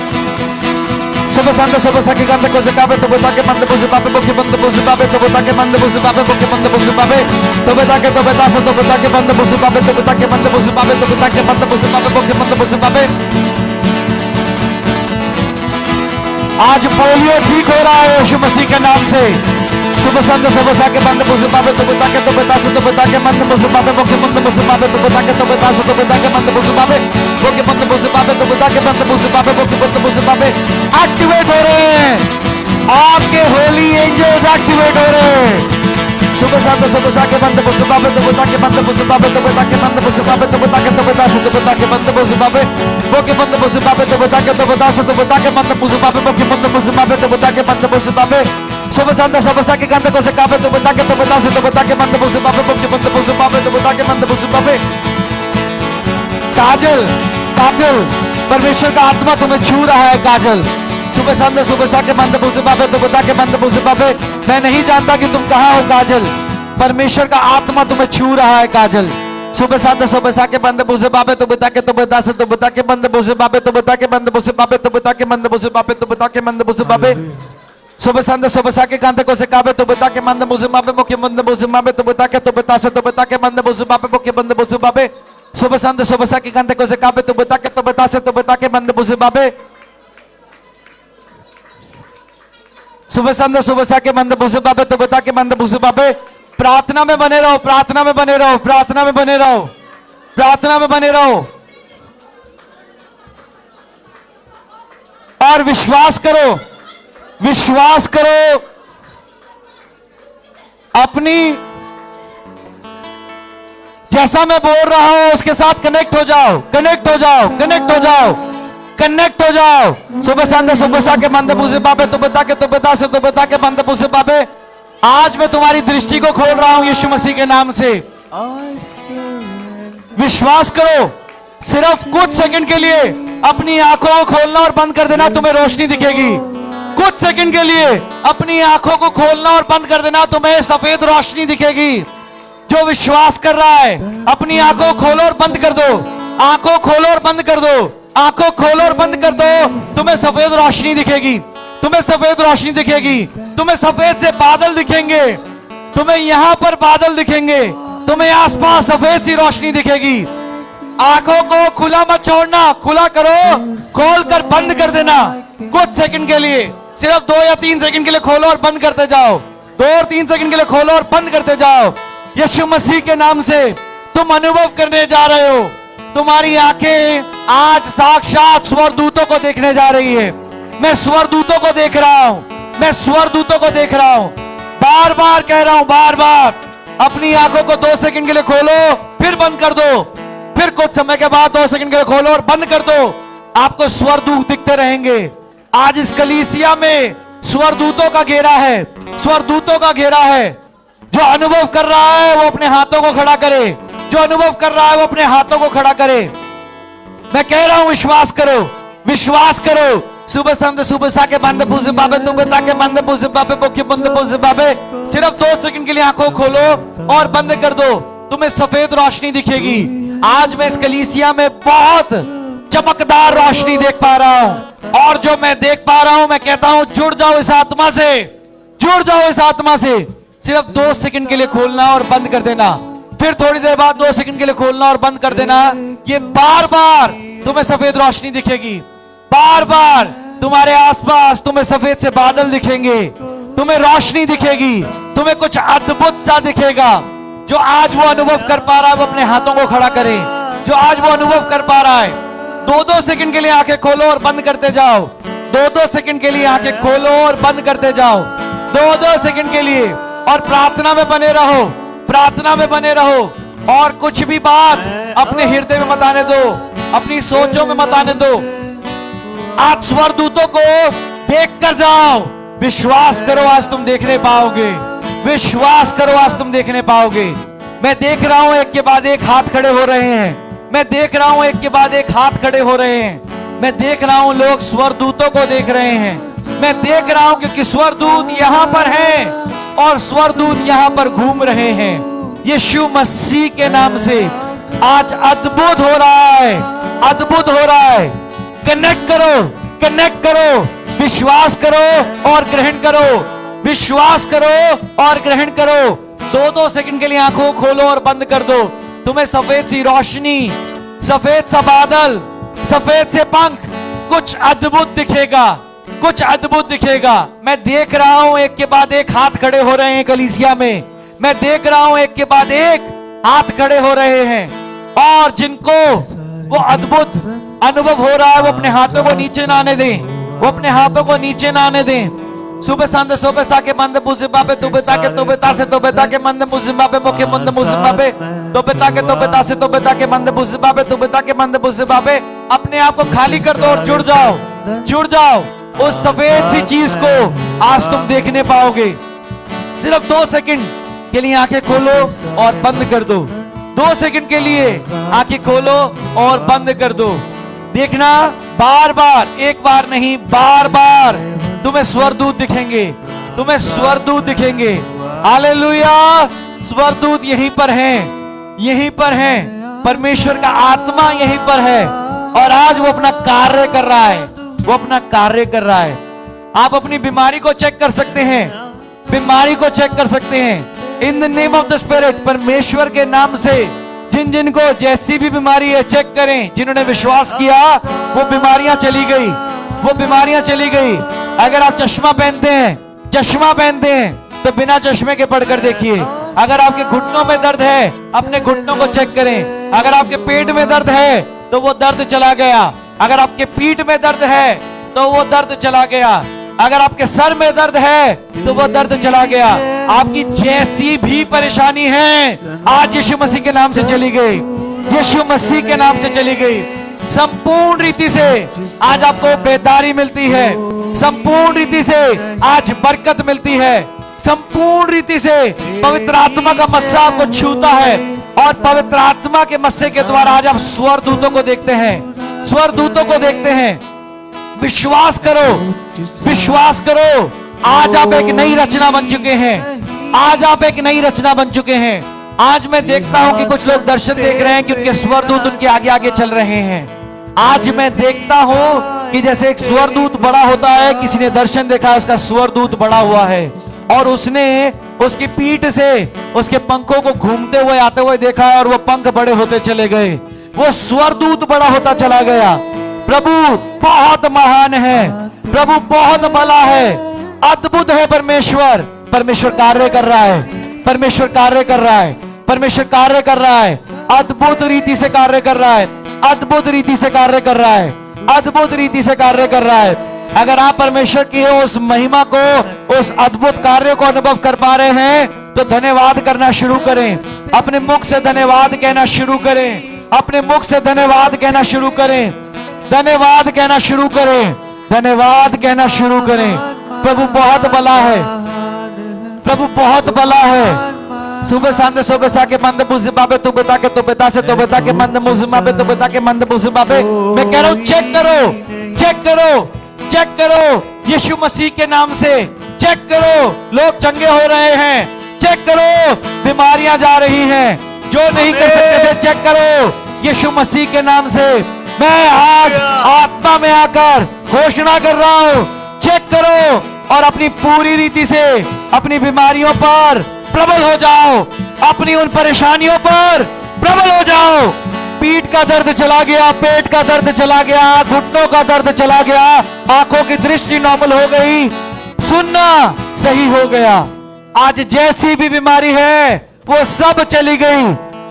Speaker 1: सुबह सांदे सुबह साके गंदे को जकाबे तो बता के मंदे बुझे बाबे बोके बंदे बुझे बाबे तो बता के मंदे बुझे बाबे बोके बंदे बुझे बाबे तो बता के मंदे बुझे बाबे तो बता के मंदे बुझे बाबे तो बता के मंदे बुझे बाबे बोके मंदे बुझे बाबे आज पोलियो ठीक हो रहा है यीशु मसीह के नाम से सुबह सांदे सुबह साके मंदे बुझे बाबे तो बता के मंदे बुझे बाबे बोके मंदे बुझे बाबे तो बता के मंदे बुझे बाबे बोके मंदे बुझे बाबे तो बता के मंदे बुझे बाबे बोके मंदे बुझे बाबे एक्टिवेट हो रहे हैं आपके होली एंजल्स एक्टिवेट हो रहे हैं सुबह सांदे सुबह साके मंदे बुझे बाबे तो बता के मंदे बुझे बाबे तो बता के मंदे बुझे बाबे तो बता के मंदे बुझे बाबे बोके मंदे बुझे बाबे तो बता के मंदे बुझे बाबे बोके मंदे बुझे बाबे तो बता के मंदे बुझे बाबे सुबह सांदे सुबह साके गंदे को से काबे तो बता के मंदे बुझे बाबे बोके मंदे बुझे बाबे तो बता के मंदे बुझे बाबे काजल परमेश्वर का आत्मा तुम्हें छू रहा है काजल सुबह सांदे सुबह साके मंदे बुझे बाबे तो बता के मंदे बुझे बाबे मैं नहीं जानता कि तुम कहां हो काजल परमेश्वर का आत्मा तुम्हें छू रहा है काजल सुबह सांदे सुबह साके मंदे बुझे बाबे तो बता के मंदे बुझे बाबे तो बता के मंदे बुझे बाबे तो बता के मंदे बुझे बाबे तो बता के मंदे बुझे बाबे Sobre saque cante cose cabe tu beta que manda muzimabe mo que manda muzimabe tu beta que manda muzimabe mo que manda muzimabe. Sobre saque cante cose cabe tu beta que manda muzimabe. सुबह साके मंद बुसे बाबे तो बता के मंद बुसे बाबे। प्रार्थना में बने रहो, प्रार्थना में बने रहो, प्रार्थना में बने रहो, प्रार्थना में बने रहो और विश्वास करो, विश्वास करो। अपनी जैसा मैं बोल रहा हूं उसके साथ कनेक्ट हो जाओ, कनेक्ट हो जाओ, कनेक्ट हो जाओ, कनेक्ट हो जाओ। सुबह संदे सुबह सा के मंद बुसे बाबे तो बता के तो बता से तो बता के मंद बुसे बाबे। आज मैं तुम्हारी दृष्टि को खोल रहा हूं यीशु मसीह के नाम से। विश्वास करो, सिर्फ कुछ सेकंड के लिए अपनी आंखों को खोलना और बंद कर देना, तुम्हें रोशनी दिखेगी। कुछ सेकंड के लिए अपनी आंखों को खोलना और बंद कर देना, तुम्हें सफेद रोशनी दिखेगी। जो विश्वास कर रहा है अपनी आंखों खोलो और बंद कर दो, आंखों खोलो और बंद कर दो, आंखों खोलो और बंद कर दो। तुम्हें सफेद रोशनी दिखेगी, तुम्हें सफेद रोशनी दिखेगी, तुम्हें सफेद से बादल दिखेंगे, तुम्हें यहां पर बादल दिखेंगे, तुम्हें आसपास सफेद सी रोशनी दिखेगी। आंखों को खुला मत छोड़ना, खुला करो, खोल कर बंद कर देना। कुछ सेकंड के लिए, सिर्फ 2 या 3 सेकंड के लिए खोलो और बंद करते जाओ, 2 और 3 सेकंड के लिए खोलो और बंद करते जाओ। यीशु मसीह के नाम से तुम अनुभव करने जा रहे हो। तुम्हारी आंखें आज साक्षात स्वर्गदूतों को देखने जा रही है। मैं स्वर्गदूतों को देख रहा हूं, मैं स्वर्गदूतों को देख रहा हूं। बार बार कह रहा हूं, बार बार अपनी आंखों को 2 सेकंड के लिए खोलो, फिर बंद कर दो, फिर कुछ समय के बाद 2 सेकंड के लिए खोलो और बंद कर दो। आपको स्वर्गदूत दिखते रहेंगे। आज इस कलीसिया में स्वर्गदूतों का घेरा है, स्वर्गदूतों का घेरा है। जो अनुभव कर रहा है वो अपने हाथों को खड़ा करे, जो अनुभव कर रहा है वो अपने हाथों को खड़ा करे। मैं कह रहा हूं विश्वास करो, विश्वास करो। सुबह संत सुबह सा के बंद पूसे बाबे तुम बता के बंद पूसे बाबे बोके बंद पूसे बाबे। सिर्फ 2 सेकंड के लिए आंखों खोलो और बंद कर दो, तुम्हें सफेद रोशनी दिखेगी। आज मैं इस कलीसिया में बहुत चमकदार रोशनी देख पा रहा हूं, और जो मैं देख पा रहा हूं मैं कहता हूं जुड़ जाओ इस आत्मा से, जुड़ जाओ इस आत्मा से। सिर्फ 2 सेकंड के लिए खोलना और बंद कर देना, फिर थोड़ी देर बाद 2 सेकंड के लिए खोलना और बंद कर देना। ये बार बार तुम्हें सफेद रोशनी दिखेगी, बार बार तुम्हारे आसपास तुम्हें सफेद से बादल दिखेंगे, तुम्हें रोशनी दिखेगी, तुम्हें कुछ अद्भुत सा दिखेगा। जो आज वो अनुभव कर पा रहा है वो अपने हाथों को खड़ा करे, जो आज वो अनुभव कर पा रहा है। 2-2 सेकंड के लिए आंखें खोलो और बंद करते जाओ, 2-2 सेकंड के लिए आंखें खोलो और बंद करते जाओ, 2-2 सेकंड के लिए। और प्रार्थना में बने रहो, प्रार्थना में बने रहो। और कुछ भी बात अपने हृदय में मत आने दो, अपनी सोचों में मत आने दो। आज स्वर्गदूतों को देख कर जाओ। विश्वास करो, आज तुम देखने पाओगे, विश्वास करो, आज तुम देखने पाओगे। मैं देख रहा हूं एक के बाद एक हाथ खड़े हो रहे हैं, मैं देख रहा हूं एक के बाद एक हाथ खड़े हो रहे हैं। मैं देख रहा हूं लोग स्वर्गदूतों को देख रहे हैं, मैं देख रहा हूं क्योंकि स्वर्गदूत यहां पर हैं और स्वर्गदूत यहां पर घूम रहे हैं। यीशु मसीह के नाम से आज अद्भुत हो रहा है, अद्भुत हो रहा है। कनेक्ट करो, कनेक्ट करो, विश्वास करो और ग्रहण करो, विश्वास करो और ग्रहण करो। 2-2 सेकंड के लिए आंखों खोलो और बंद कर दो। तुम्हें सफेद सी रोशनी, सफेद सा बादल, सफेद से पंख, कुछ अद्भुत दिखेगा, कुछ अद्भुत दिखेगा। मैं देख रहा हूं एक के बाद एक हाथ खड़े हो रहे हैं कलीसिया में, मैं देख रहा हूं एक के बाद एक हाथ खड़े हो रहे हैं। और जिनको वो अद्भुत अनुभव हो रहा है वो अपने हाथों को नीचे ना आने दें, वो अपने हाथों को नीचे ना आने दें। सुबह संद सुबह सा के मंद मुजिबाबे तो बेता के तो बेता से तो बेता के मंद मुजिबाबे मोके मंद मुजिबाबे तो बेता के तो बेता से तो बेता के मंद मुजिबाबे तो बेता के मंद मुजिबाबे। अपने आप को खाली कर दो और जुड़ जाओ, जुड़ जाओ उस सफेद सी चीज को। आज तुम देखने पाओगे। सिर्फ 2 सेकंड के लिए आंखें खोलो और बंद कर दो, 2 सेकंड के लिए आंखें खोलो और बंद कर दो। देखना, बार बार, एक बार नहीं, बार बार तुम्हें स्वर्गदूत दिखेंगे, तुम्हें स्वर्गदूत दिखेंगे। हालेलुया, स्वर्गदूत यहीं पर हैं, यहीं पर हैं। परमेश्वर का आत्मा यहीं पर है और आज वो अपना कार्य कर रहा है, वो अपना कार्य कर रहा है। आप अपनी बीमारी को चेक कर सकते हैं, बीमारी को चेक कर सकते हैं। In the name of the spirit, परमेश्वर के नाम से जिन जिन को जैसी भी बीमारी है चेक करें। जिन्होंने विश्वास किया वो बीमारियां चली गई, वो बीमारियां चली गई। अगर आप चश्मा पहनते हैं, चश्मा पहनते हैं तो बिना चश्मे के पढ़कर देखिए। अगर आपके घुटनों में दर्द है अपने घुटनों को चेक करें। अगर आपके पेट में दर्द है तो वो दर्द चला गया। अगर आपके पीठ में दर्द है तो वो दर्द चला गया। अगर आपके सर में दर्द है तो वो दर्द चला गया। आपकी जैसी भी परेशानी है आज यीशु मसीह के नाम से चली गई, यीशु मसीह के नाम से चली गई। संपूर्ण रीति से आज आपको बेदारी मिलती है, संपूर्ण रीति से आज बरकत मिलती है, संपूर्ण रीति से पवित्र आत्मा का मस्सा आपको छूता है। और पवित्र आत्मा के मस्से के द्वारा आज आप स्वर्गदूतों को देखते हैं, स्वर्गदूतों को देखते हैं। विश्वास करो, विश्वास करो, आज आप एक नई रचना बन चुके हैं, आज आप एक नई रचना बन चुके हैं। आज मैं देखता हूं कि कुछ लोग दर्शन देख रहे हैं कि उनके स्वर्गदूत उनके आगे आगे चल रहे हैं। आज मैं देखता हूं कि जैसे एक स्वर्गदूत बड़ा होता है, किसी ने दर्शन देखा, उसका स्वर्गदूत बड़ा हुआ है और उसने उसकी पीठ से उसके पंखों को घूमते हुए आते हुए देखा है और वो पंख बड़े होते चले गए, वो स्वर्गदूत बड़ा होता चला गया। प्रभु बहुत महान है, प्रभु बहुत भला है, अद्भुत है परमेश्वर। परमेश्वर कार्य कर रहा है, परमेश्वर कार्य कर रहा है, परमेश्वर कार्य कर रहा है, अद्भुत रीति से कार्य कर रहा है, अद्भुत रीति से कार्य कर रहा है, अद्भुत रीति से कार्य कर रहा है। अगर आप परमेश्वर की उस महिमा को, उस अद्भुत कार्य को अनुभव कर पा रहे हैं तो धन्यवाद करना शुरू करें। अपने मुख से धन्यवाद कहना शुरू करें, अपने मुख से धन्यवाद कहना शुरू करें, धन्यवाद कहना शुरू करें, धन्यवाद कहना शुरू करें। प्रभु बहुत भला है, प्रभु बहुत भला है। सुबह सांदे सुबह साके मंद मुजिबाबे तू बता के तू बता से तू बता के मंद मुजिबाबे तू बता के मंद मुजिबाबे। मैं कह रहा हूं चेक करो, चेक करो, चेक करो, यीशु मसीह के नाम से चेक करो। लोग चंगे हो रहे हैं, चेक करो, बीमारियां जा रही हैं, जो नहीं कर सकते थे चेक करो यीशु मसीह के नाम से। मैं आज आत्मा में आकर घोषणा कर रहा हूं, चेक करो और अपनी पूरी रीति से अपनी बीमारियों पर प्रबल हो जाओ, अपनी उन परेशानियों पर प्रबल हो जाओ। पीठ का दर्द चला गया, पेट का दर्द चला गया, घुटनों का दर्द चला गया, आंखों की दृष्टि नॉर्मल हो गई, सुनना सही हो गया। आज जैसी भी बीमारी है वो सब चली गई।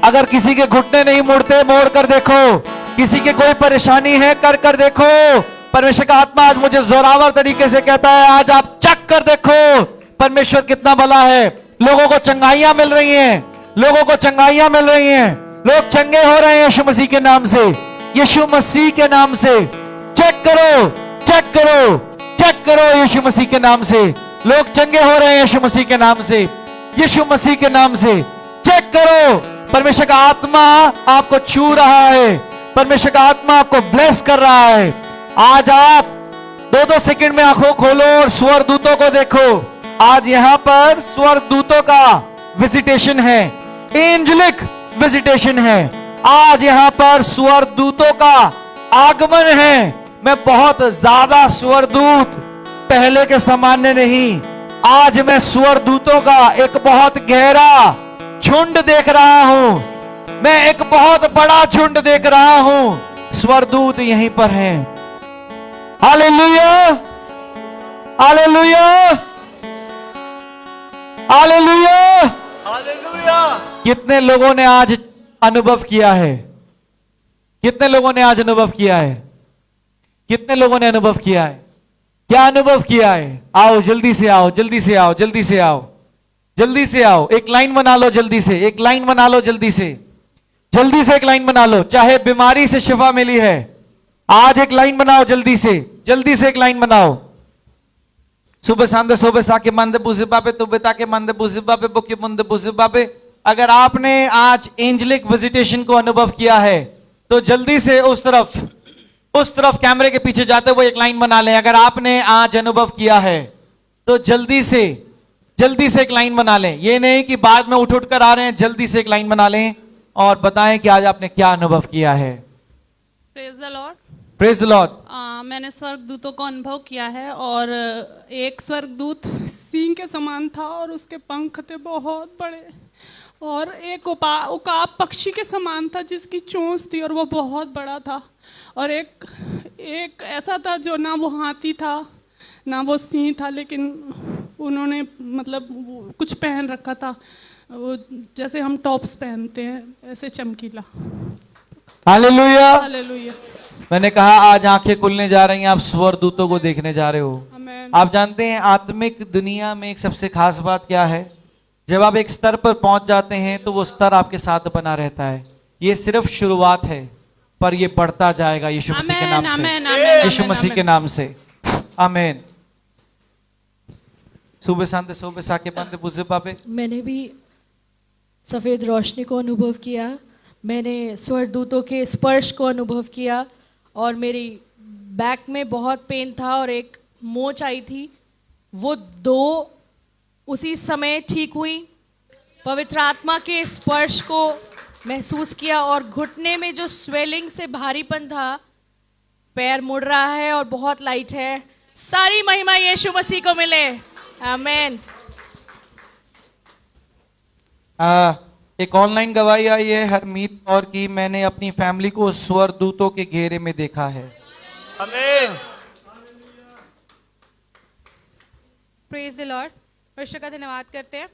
Speaker 1: अगर किसी के घुटने नहीं मुड़ते, मोड़ कर देखो, किसी के कोई परेशानी है कर कर देखो। परमेश्वर का आत्मा आज मुझे जोरावर तरीके से कहता है, आज आप चक कर देखो परमेश्वर कितना भला है। लोगों को चंगाइयां मिल रही हैं, लोगों को चंगाइयां मिल रही हैं, लोग चंगे हो रहे हैं यीशु मसीह के नाम से, यीशु मसीह के नाम से। चेक करो, चेक करो, चेक करो, यीशु मसीह के नाम से लोग चंगे हो रहे हैं, यीशु मसीह के नाम से, यीशु मसीह के नाम से। चेक करो, परमेश्वर का आत्मा आपको छू रहा है, परमेश्वर का आत्मा आपको ब्लेस कर रहा है। आज आप 2-2 सेकंड में आंखों खोलो और स्वर्गदूतों को देखो। आज यहां पर स्वर्गदूतों का विजिटेशन है, एंजेलिक विजिटेशन है। आज यहां पर स्वर्गदूतों का आगमन है। मैं बहुत ज्यादा स्वर्गदूत पहले के सामान्य नहीं, आज मैं स्वर्गदूतों का एक बहुत गहरा झुंड देख रहा हूं, मैं एक बहुत बड़ा झुंड देख रहा हूं। स्वर्गदूत यहीं पर हैं। Hallelujah, hallelujah, hallelujah, hallelujah. कितने लोगों ने आज अनुभव किया है? कितने लोगों ने आज अनुभव किया है? कितने लोगों ने अनुभव किया है? क्या अनुभव किया है? आओ जल्दी से आओ, जल्दी से आओ, जल्दी से आओ, जल्दी से आओ। एक लाइन बना लो जल्दी से, एक लाइन बना लो जल्दी से, जल्दी से एक लाइन बना लो। चाहे बीमारी से शिफा मिली है, आज एक लाइन बनाओ जल्दी से, जल्दी से एक लाइन बनाओ। सुबह सांदे सुबह साके मंद बुजिबाबे तू बेता के मंद बुजिबाबे बुके मंद बुजिबाबे। अगर आपने आज एंजेलिक विजिटेशन को अनुभव किया है तो जल्दी से उस तरफ कैमरे के पीछे जाते हुए एक लाइन बना लें। अगर आपने आज अनुभव किया है तो जल्दी से एक लाइन बना लें। ये नहीं कि बाद में उठ कर आ रहे हैं, जल्दी से एक लाइन बना लें और बताएं कि आज आपने क्या अनुभव किया है।
Speaker 2: Praise the Lord.
Speaker 1: Praise the Lord.
Speaker 4: मैंने स्वर्गदूतों को अनुभव किया है और एक स्वर्गदूत सिंह के समान था और उसके पंख थे बहुत बड़े, और एक उकाब पक्षी के समान था जिसकी चोंच थी और वो बहुत बड़ा था, और एक ऐसा था जो ना वो हाथी था ना वो सिंह था, लेकिन उन्होंने मतलब कुछ पहन रखा था, वो जैसे हम टॉप्स पहनते हैं ऐसे चमकीला।
Speaker 1: हालेलुया।
Speaker 4: हालेलुया।
Speaker 1: मैंने कहा आज आंखें खुलने जा रही हैं, आप स्वर्गदूतों को देखने जा रहे हो।
Speaker 4: आमीन।
Speaker 1: आप जानते हैं आत्मिक दुनिया में एक सबसे खास बात क्या है? जब आप एक स्तर पर पहुंच जाते हैं तो वो स्तर आपके साथ बना रहता है। ये सिर्फ शुरुआत है, पर ये बढ़ता जाएगा यीशु मसीह के नाम से, यीशु मसीह के नाम से। आमीन। सुबह शांति सुबह साके बंद बुझे पापे।
Speaker 5: मैंने भी सफ़ेद रोशनी को अनुभव किया, मैंने स्वर्गदूतों के स्पर्श को अनुभव किया, और मेरी बैक में बहुत पेन था और एक मोच आई थी, वो 2 उसी समय ठीक हुई। पवित्र आत्मा के स्पर्श को महसूस किया, और घुटने में जो स्वेलिंग से भारीपन था, पैर मुड़ रहा है और बहुत लाइट है। सारी महिमा यीशु मसीह को मिले। आमीन।
Speaker 1: एक ऑनलाइन गवाही आई है हरमीत कौर की, मैंने अपनी फैमिली को स्वर्गदूतों के घेरे में देखा है।
Speaker 6: आमीन।
Speaker 7: Praise the Lord. परमेश्वर का धन्यवाद करते हैं।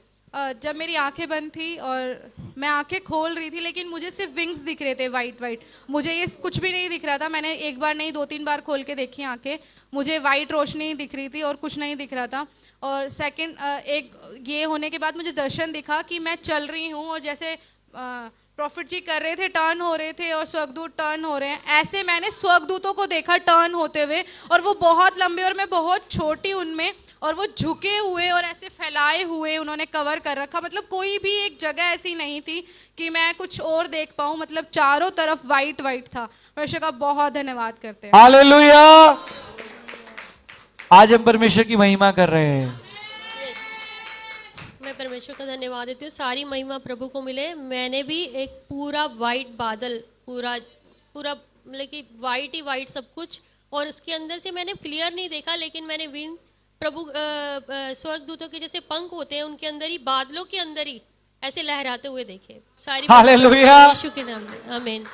Speaker 7: जब मेरी आंखें बंद थी और मैं आंखें खोल रही थी, लेकिन मुझे सिर्फ विंग्स दिख रहे थे, वाइट वाइट, मुझे ये कुछ भी नहीं दिख रहा था। मैंने एक बार नहीं 2-3 बार खोल के देखी आंखें, मुझे वाइट रोशनी दिख रही थी और कुछ नहीं दिख रहा था। और सेकंड एक ये होने के बाद मुझे दर्शन दिखा कि मैं चल रही हूँ, और जैसे प्रॉफिट जी कर रहे थे, टर्न हो रहे थे और स्वर्गदूत टर्न हो रहे हैं, ऐसे मैंने स्वर्गदूतों को देखा टर्न होते हुए, और वो बहुत लंबे और मैं बहुत छोटी उनमें, और वो झुके हुए और ऐसे फैलाए हुए उन्होंने कवर कर रखा। मतलब कोई भी एक जगह ऐसी नहीं थी कि मैं कुछ और देख पाऊँ, मतलब चारों तरफ वाइट वाइट था। परमेश्वर का बहुत धन्यवाद करते हैं।
Speaker 1: हालेलुया। आज हम परमेश्वर की महिमा कर रहे हैं।
Speaker 8: मैं परमेश्वर का धन्यवाद देती हूँ, सारी महिमा प्रभु को मिले। मैंने भी एक पूरा वाइट बादल, पूरा मतलब कि वाइट ही वाइट सब कुछ, और उसके अंदर से मैंने क्लियर नहीं देखा, लेकिन मैंने विंग प्रभु स्वर्गदूतों के जैसे पंख होते हैं, उनके अंदर ही, बादलों के अंदर ही ऐसे लहराते हुए देखे। सारी
Speaker 1: हालेलुया।
Speaker 8: यीशु के नाम में आमीन।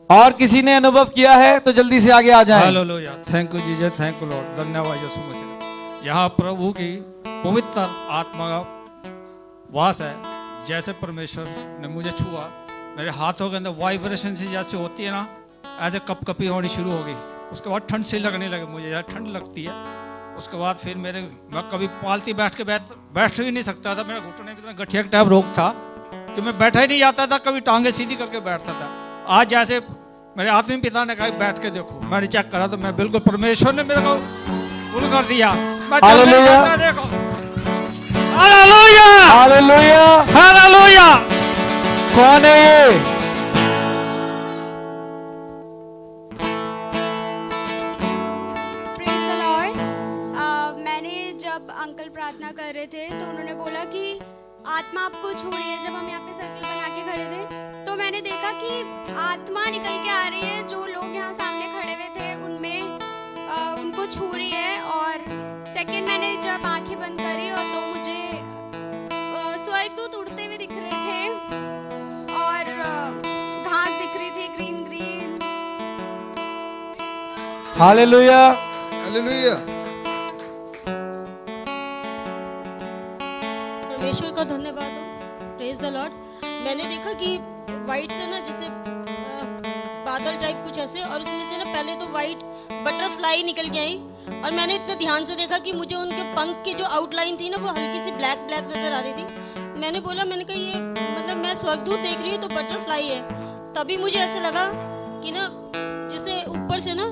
Speaker 1: और किसी ने अनुभव किया है तो जल्दी से आगे आ जाएं।
Speaker 6: Hallelujah. Thank you Jesus, thank you Lord, धन्यवाद यीशु मसीह। यहाँ प्रभु की पवित्र आत्मा का वास है। जैसे परमेश्वर ने मुझे छुआ, मेरे हाथों के अंदर वाइब्रेशन से जैसे होती है ना, ऐसे कपकपी होनी शुरू हो गई। उसके बाद ठंड से लगने लगे, मुझे यार ठंड लगती है। उसके बाद फिर मैं कभी पालती बैठ ही नहीं सकता था। मेरा घुटने की तरह गठिया का टाइप रोग था कि मैं बैठा ही नहीं जाता था, कभी टांगे सीधी करके बैठता था। आज जैसे मेरे आत्मी पिता ने कहा बैठ के देखो, मैंने चेक करा तो मैं बिल्कुल, परमेश्वर ने मेरे को फुल कर दिया। मैं चल नहीं सकता, देखो। हालेलुया।
Speaker 1: हालेलुया।
Speaker 6: हालेलुया।
Speaker 1: कौन है ये?
Speaker 9: Praise the Lord. मैंने जब अंकल प्रार्थना कर रहे थे तो उन्होंने बोला कि आत्मा आपको छू रही है। जब हम यहाँ पे सर्कल बना के खड़े थे तो मैंने देखा कि आत्मा निकल के आ रही है, जो लोग यहाँ सामने खड़े हुए थे उनमें उनको छू रही है। और सेकंड मैंने जब आंखें बंद करी और तो मुझे स्वर्गदूत उड़ते हुए दिख रहे थे, और घास दिख रही थी ग्रीन ग्रीन।
Speaker 1: हालेलुया।
Speaker 3: हालेलुया।
Speaker 10: परमेश्वर का धन्यवाद हो। Praise the Lord. मैंने देखा कि वाइट से ना जैसे बादल टाइप कुछ ऐसे, और उसमें से ना पहले तो वाइट बटरफ्लाई निकल के आई, और मैंने इतने ध्यान से देखा कि मुझे उनके पंख की जो आउटलाइन थी ना वो हल्की सी ब्लैक ब्लैक नजर आ रही थी। मैंने कहा ये मतलब मैं स्वर्गदूत देख रही हूँ तो बटरफ्लाई है। तभी मुझे ऐसे लगा कि ना जैसे ऊपर से ना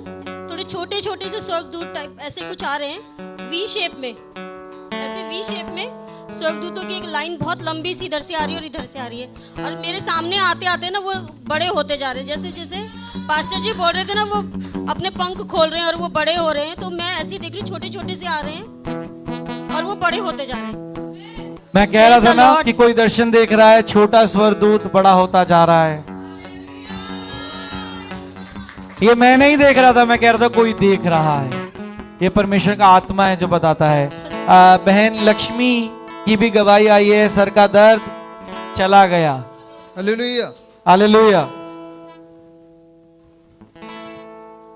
Speaker 10: थोड़े छोटे छोटे से स्वर्गदूत टाइप ऐसे कुछ आ रहे हैं, वी शेप में, ऐसे वी शेप में स्वर्गदूतों की एक लाइन बहुत लंबी सी इधर से आ रही है और इधर से आ रही है, और मेरे सामने आते आते ना वो बड़े होते जा रहे हैं। जैसे जैसे पास्टर जी बोल रहे थे ना वो अपने पंख खोल रहे हैं और वो बड़े हो रहे हैं, तो मैं ऐसे ही देख रही हूँ छोटे छोटे से आ रहे हैं और वो बड़े होते जा रहे हैं।
Speaker 1: मैं कह रहा था ना कि कोई दर्शन देख रहा है, छोटा स्वर्गदूत बड़ा होता जा रहा है। ये मैं नहीं देख रहा था, मैं कह रहा था कोई देख रहा है। ये परमेश्वर का आत्मा है जो बताता है। बहन लक्ष्मी की भी गवाही आई है, सर का दर्द चला गया।
Speaker 3: हालेलुया।
Speaker 1: हालेलुया।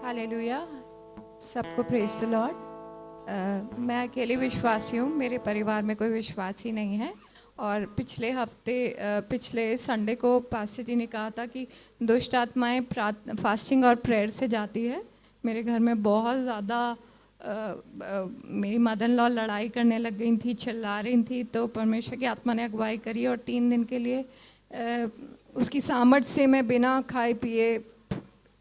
Speaker 11: हालेलुया। सबको प्रेज द लॉर्ड। मैं अकेली विश्वासी हूँ, मेरे परिवार में कोई विश्वासी नहीं है। और पिछले हफ्ते पिछले संडे को पास्टर जी ने कहा था कि दुष्ट आत्माएं फास्टिंग और प्रेयर से जाती है। मेरे घर में बहुत ज़्यादा मेरी मदर इन लॉ लड़ाई करने लग गई थी, चिल्ला रही थी। तो परमेश्वर की आत्मा ने अगुवाई करी और 3 दिन के लिए उसकी सामर्थ से मैं बिना खाए पिए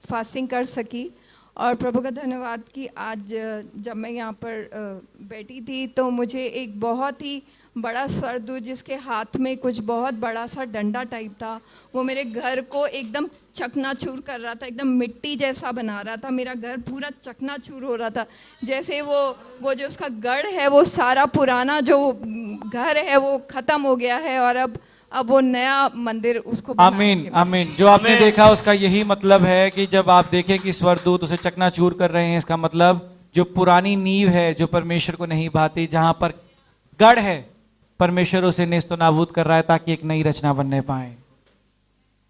Speaker 11: फास्टिंग कर सकी। और प्रभु का धन्यवाद कि आज जब मैं यहाँ पर बैठी थी तो मुझे एक बहुत ही बड़ा स्वर्गदूत जिसके हाथ में कुछ बहुत बड़ा सा डंडा टाइप था, वो मेरे घर को एकदम चकनाचूर कर रहा था, एकदम मिट्टी जैसा बना रहा था। मेरा घर पूरा चकनाचूर हो रहा था, जैसे वो जो उसका गढ़ है, वो सारा पुराना जो घर है वो ख़त्म हो गया है और अब वो नया मंदिर उसको
Speaker 1: आमीन आमीन। जो आपने देखा उसका यही मतलब है कि जब आप देखें कि स्वर्गदूत उसे चकनाचूर कर रहे हैं, इसका मतलब जो पुरानी नींव है जो परमेश्वर को नहीं भाती, जहां पर गढ़ है, परमेश्वर उसे नेस्तो नाबूद कर रहा है ताकि एक नई रचना बनने पाए।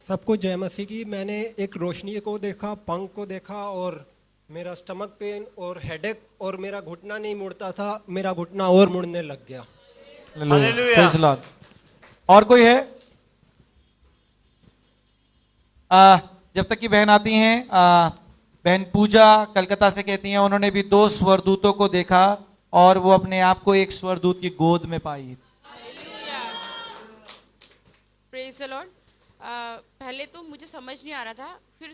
Speaker 12: सबको जय मसीह की। मैंने एक रोशनी को देखा, पंख को देखा और मेरा स्टमक पेन और हेडेक और मेरा घुटना नहीं मुड़ता था, मेरा घुटना और मुड़ने लग गया।
Speaker 1: Praise the Lord. और कोई है? जब तक की बहन आती हैं, बहन पूजा कलकत्ता से कहती हैं उन्होंने भी 2 स्वरदूतों को देखा और वो अपने आप को एक स्वरदूत की गोद में पाई।
Speaker 13: Praise the Lord. पहले तो मुझे समझ नहीं आ रहा था, फिर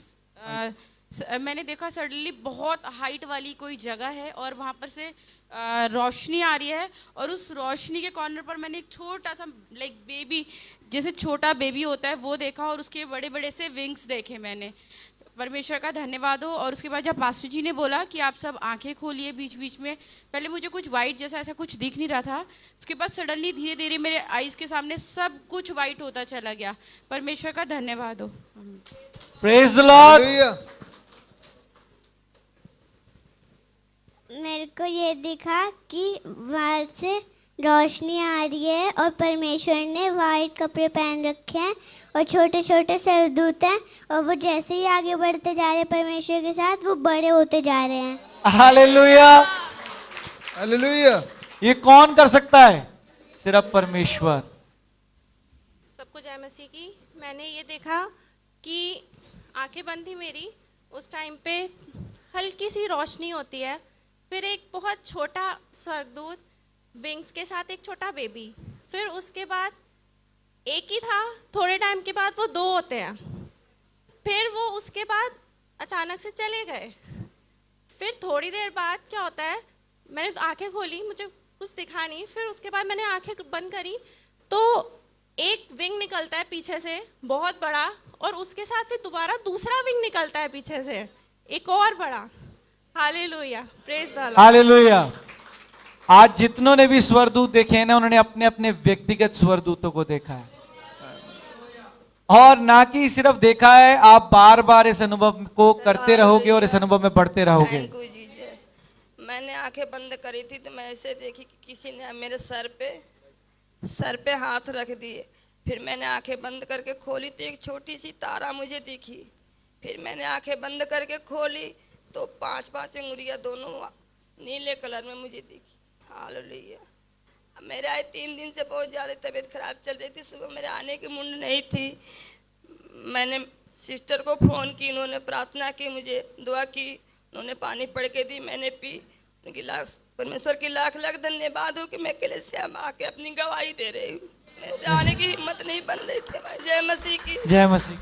Speaker 13: मैंने देखा सडनली बहुत हाइट वाली कोई जगह है और वहाँ पर से रोशनी आ रही है और उस रोशनी के कॉर्नर पर मैंने एक छोटा सा लाइक बेबी, जैसे छोटा बेबी होता है वो देखा और उसके बड़े बड़े से विंग्स देखे मैंने। परमेश्वर का धन्यवाद हो। और उसके बाद जब पास्टर जी ने बोला कि आप सब आंखें खोलिए बीच बीच में, पहले मुझे कुछ वाइट जैसा ऐसा कुछ दिख नहीं रहा था, उसके बाद सडनली धीरे धीरे मेरे आईज के सामने सब कुछ वाइट होता चला गया। परमेश्वर का धन्यवाद हो।
Speaker 1: Praise the Lord.
Speaker 14: मेरे को ये दिखा कि बाहर से रोशनी आ रही है और परमेश्वर ने वाइट कपड़े पहन रखे हैं और छोटे छोटे स्वर्गदूत हैं और वो जैसे ही आगे बढ़ते जा रहे हैं परमेश्वर के साथ, वो बड़े होते जा रहे हैं।
Speaker 1: Hallelujah
Speaker 3: hallelujah.
Speaker 1: ये कौन कर सकता है? सिर्फ परमेश्वर।
Speaker 15: सबको जय मसीह की। मैंने ये देखा कि आंखें बंद थी मेरी, उस टाइम पे हल्की सी रोशनी होती है, फिर एक बहुत छोटा स्वर्गदूत विंग्स के साथ एक छोटा बेबी, फिर उसके बाद एक ही था, थोड़े टाइम के बाद वो 2 होते हैं, फिर वो उसके बाद अचानक से चले गए। फिर थोड़ी देर बाद क्या होता है, मैंने आंखें खोली, मुझे कुछ दिखा नहीं, फिर उसके बाद मैंने आंखें बंद करी तो एक विंग निकलता है पीछे से बहुत बड़ा और उसके साथ फिर दोबारा दूसरा विंग निकलता है पीछे से एक और बड़ा। Hallelujah, praise the Lord.
Speaker 1: Hallelujah. आज जितनों ने भी स्वरदूत देखे हैं ना, उन्होंने अपने अपने व्यक्तिगत स्वरदूतों को देखा है और ना कि सिर्फ देखा है, आप बार बार इस अनुभव को करते रहोगे और इस अनुभव में बढ़ते रहोगे।
Speaker 16: मैंने आंखें बंद करी थी तो मैं ऐसे देखी कि किसी ने मेरे सर पे हाथ रख दिए। फिर मैंने आंखें बंद करके खोली तो एक छोटी सी तारा मुझे दिखी। फिर मैंने आंखें बंद करके खोली तो 5-5 अंगुरियां दोनों नीले कलर में मुझे दिखी। हालेलुया। मेरे आए 3 दिन से बहुत ज़्यादा तबीयत खराब चल रही थी, सुबह मेरे आने की मुंड नहीं थी। मैंने सिस्टर को फ़ोन की, उन्होंने प्रार्थना की, मुझे दुआ की, उन्होंने पानी पढ़ के दी, मैंने पी। उनकी परमेश्वर की लाख लाख धन्यवाद हो कि मैं अकेले से आके अपनी गवाही दे रही हूँ। मेरे जाने की हिम्मत नहीं बन रही थी। जय मसीह की।
Speaker 1: जय मसीह।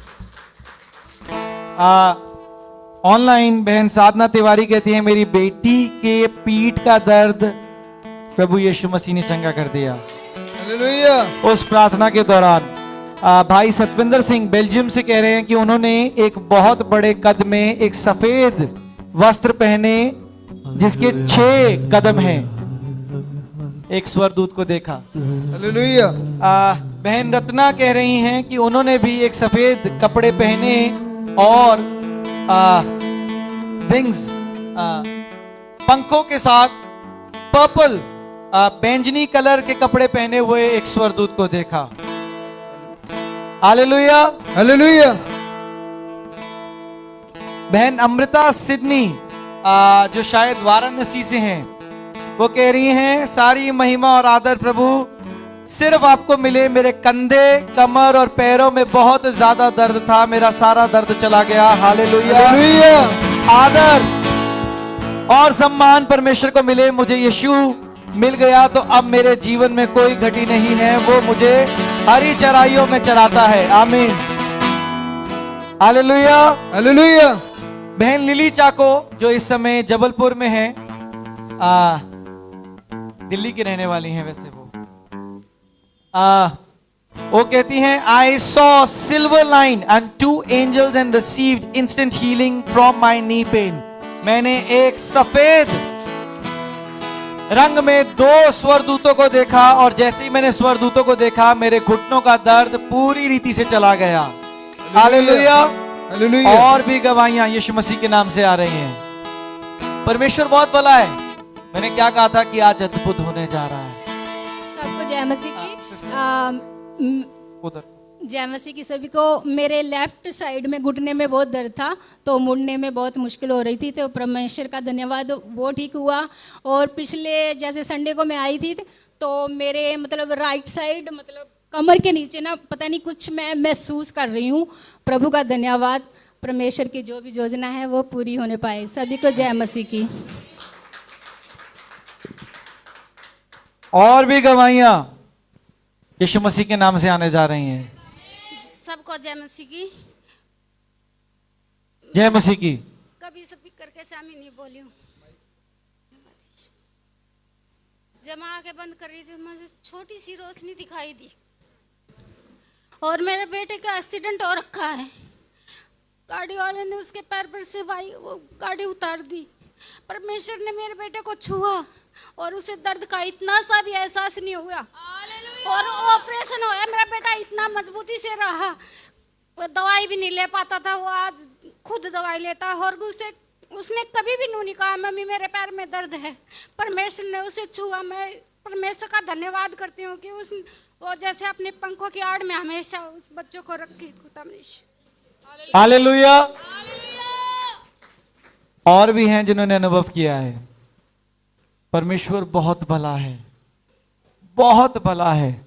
Speaker 1: ऑनलाइन बहन साधना तिवारी कहती है, मेरी बेटी के पीठ का दर्द प्रभु यीशु मसीह ने चंगा कर दिया।
Speaker 3: हालेलुया।
Speaker 1: उस प्रार्थना के दौरान भाई सतविंदर सिंह बेल्जियम से कह रहे हैं कि उन्होंने एक बहुत बड़े कद में एक सफेद वस्त्र पहने जिसके 6 कदम हैं, एक स्वरदूत को देखा।
Speaker 3: हालेलुया।
Speaker 1: बहन रत्ना कह रही हैं कि उन्होंने भी एक सफेद कपड़े पहने और विंग्स, पंखों के साथ पर्पल बैंगनी कलर के कपड़े पहने हुए एक स्वर्गदूत को देखा। Hallelujah,
Speaker 3: hallelujah.
Speaker 1: बहन अमृता सिडनी जो शायद वाराणसी से हैं, वो कह रही हैं सारी महिमा और आदर प्रभु सिर्फ आपको मिले। मेरे कंधे, कमर और पैरों में बहुत ज्यादा दर्द था, मेरा सारा दर्द चला गया। हालेलुया, आदर और सम्मान परमेश्वर को मिले। मुझे यीशु मिल गया तो अब मेरे जीवन में कोई घटी नहीं है, वो मुझे हरी चराइयों में चलाता है। आमीन, हालेलुया, हालेलुया। बहन लिली चाको जो इस समय जबलपुर में है, दिल्ली की रहने वाली हैं वैसे वो कहती हैं I saw silver line and 2 angels and received instant healing from my knee pain. मैंने एक सफेद रंग में 2 स्वरदूतों को देखा और जैसे ही मैंने स्वरदूतों को देखा मेरे घुटनों का दर्द पूरी रीति से चला गया। हालेलुया, और भी गवाहियां यीशु मसीह के नाम से आ रही हैं। परमेश्वर बहुत भला है। मैंने क्या कहा था कि आज अद्भुत होने जा रहा है।
Speaker 17: सबको जय मसीह की।
Speaker 1: उधर
Speaker 17: जय मसीह की सभी को। मेरे लेफ्ट साइड में घुटने में बहुत दर्द था, तो मुड़ने में बहुत मुश्किल हो रही थी, तो परमेश्वर का धन्यवाद वो ठीक हुआ। और पिछले जैसे संडे को मैं आई थी तो मेरे मतलब राइट साइड मतलब कमर के नीचे ना पता नहीं कुछ मैं महसूस कर रही हूँ। प्रभु का धन्यवाद, परमेश्वर की जो भी योजना है वो पूरी होने पाए। सभी को जय मसीह की।
Speaker 1: और भी गवाहियां यीशु मसीह के नाम से आने जा रही हैं।
Speaker 18: सबको जय मसीह की।
Speaker 1: जय मसीह की।
Speaker 18: कभी सभी करके शामी नहीं बोली हूँ। जब मैं आंखें बंद कर रही थी मुझे छोटी सी रोशनी दिखाई दी और मेरे बेटे का एक्सीडेंट हो रखा है। गाड़ी वाले ने उसके पैर पर से भाई वो गाड़ी उतार दी। परमेश्वर ने मेरे बेटे को छुआ और उसे दर्द का इतना सा भी एहसास नहीं हुआ और ऑपरेशन होया। मेरा बेटा इतना मजबूती से रहा, वो दवाई भी नहीं ले पाता था, वो आज खुद दवाई लेता और उसने कभी भी नहीं कहा मम्मी मेरे पैर में दर्द है। परमेश्वर ने उसे छुआ। मैं परमेश्वर का धन्यवाद करती हूँ कि वो जैसे अपने पंखों की आड़ में हमेशा उस बच्चों को रखे।
Speaker 1: हालेलुया। और भी हैं जिन्होंने अनुभव किया है परमेश्वर बहुत भला है, बहुत भला है।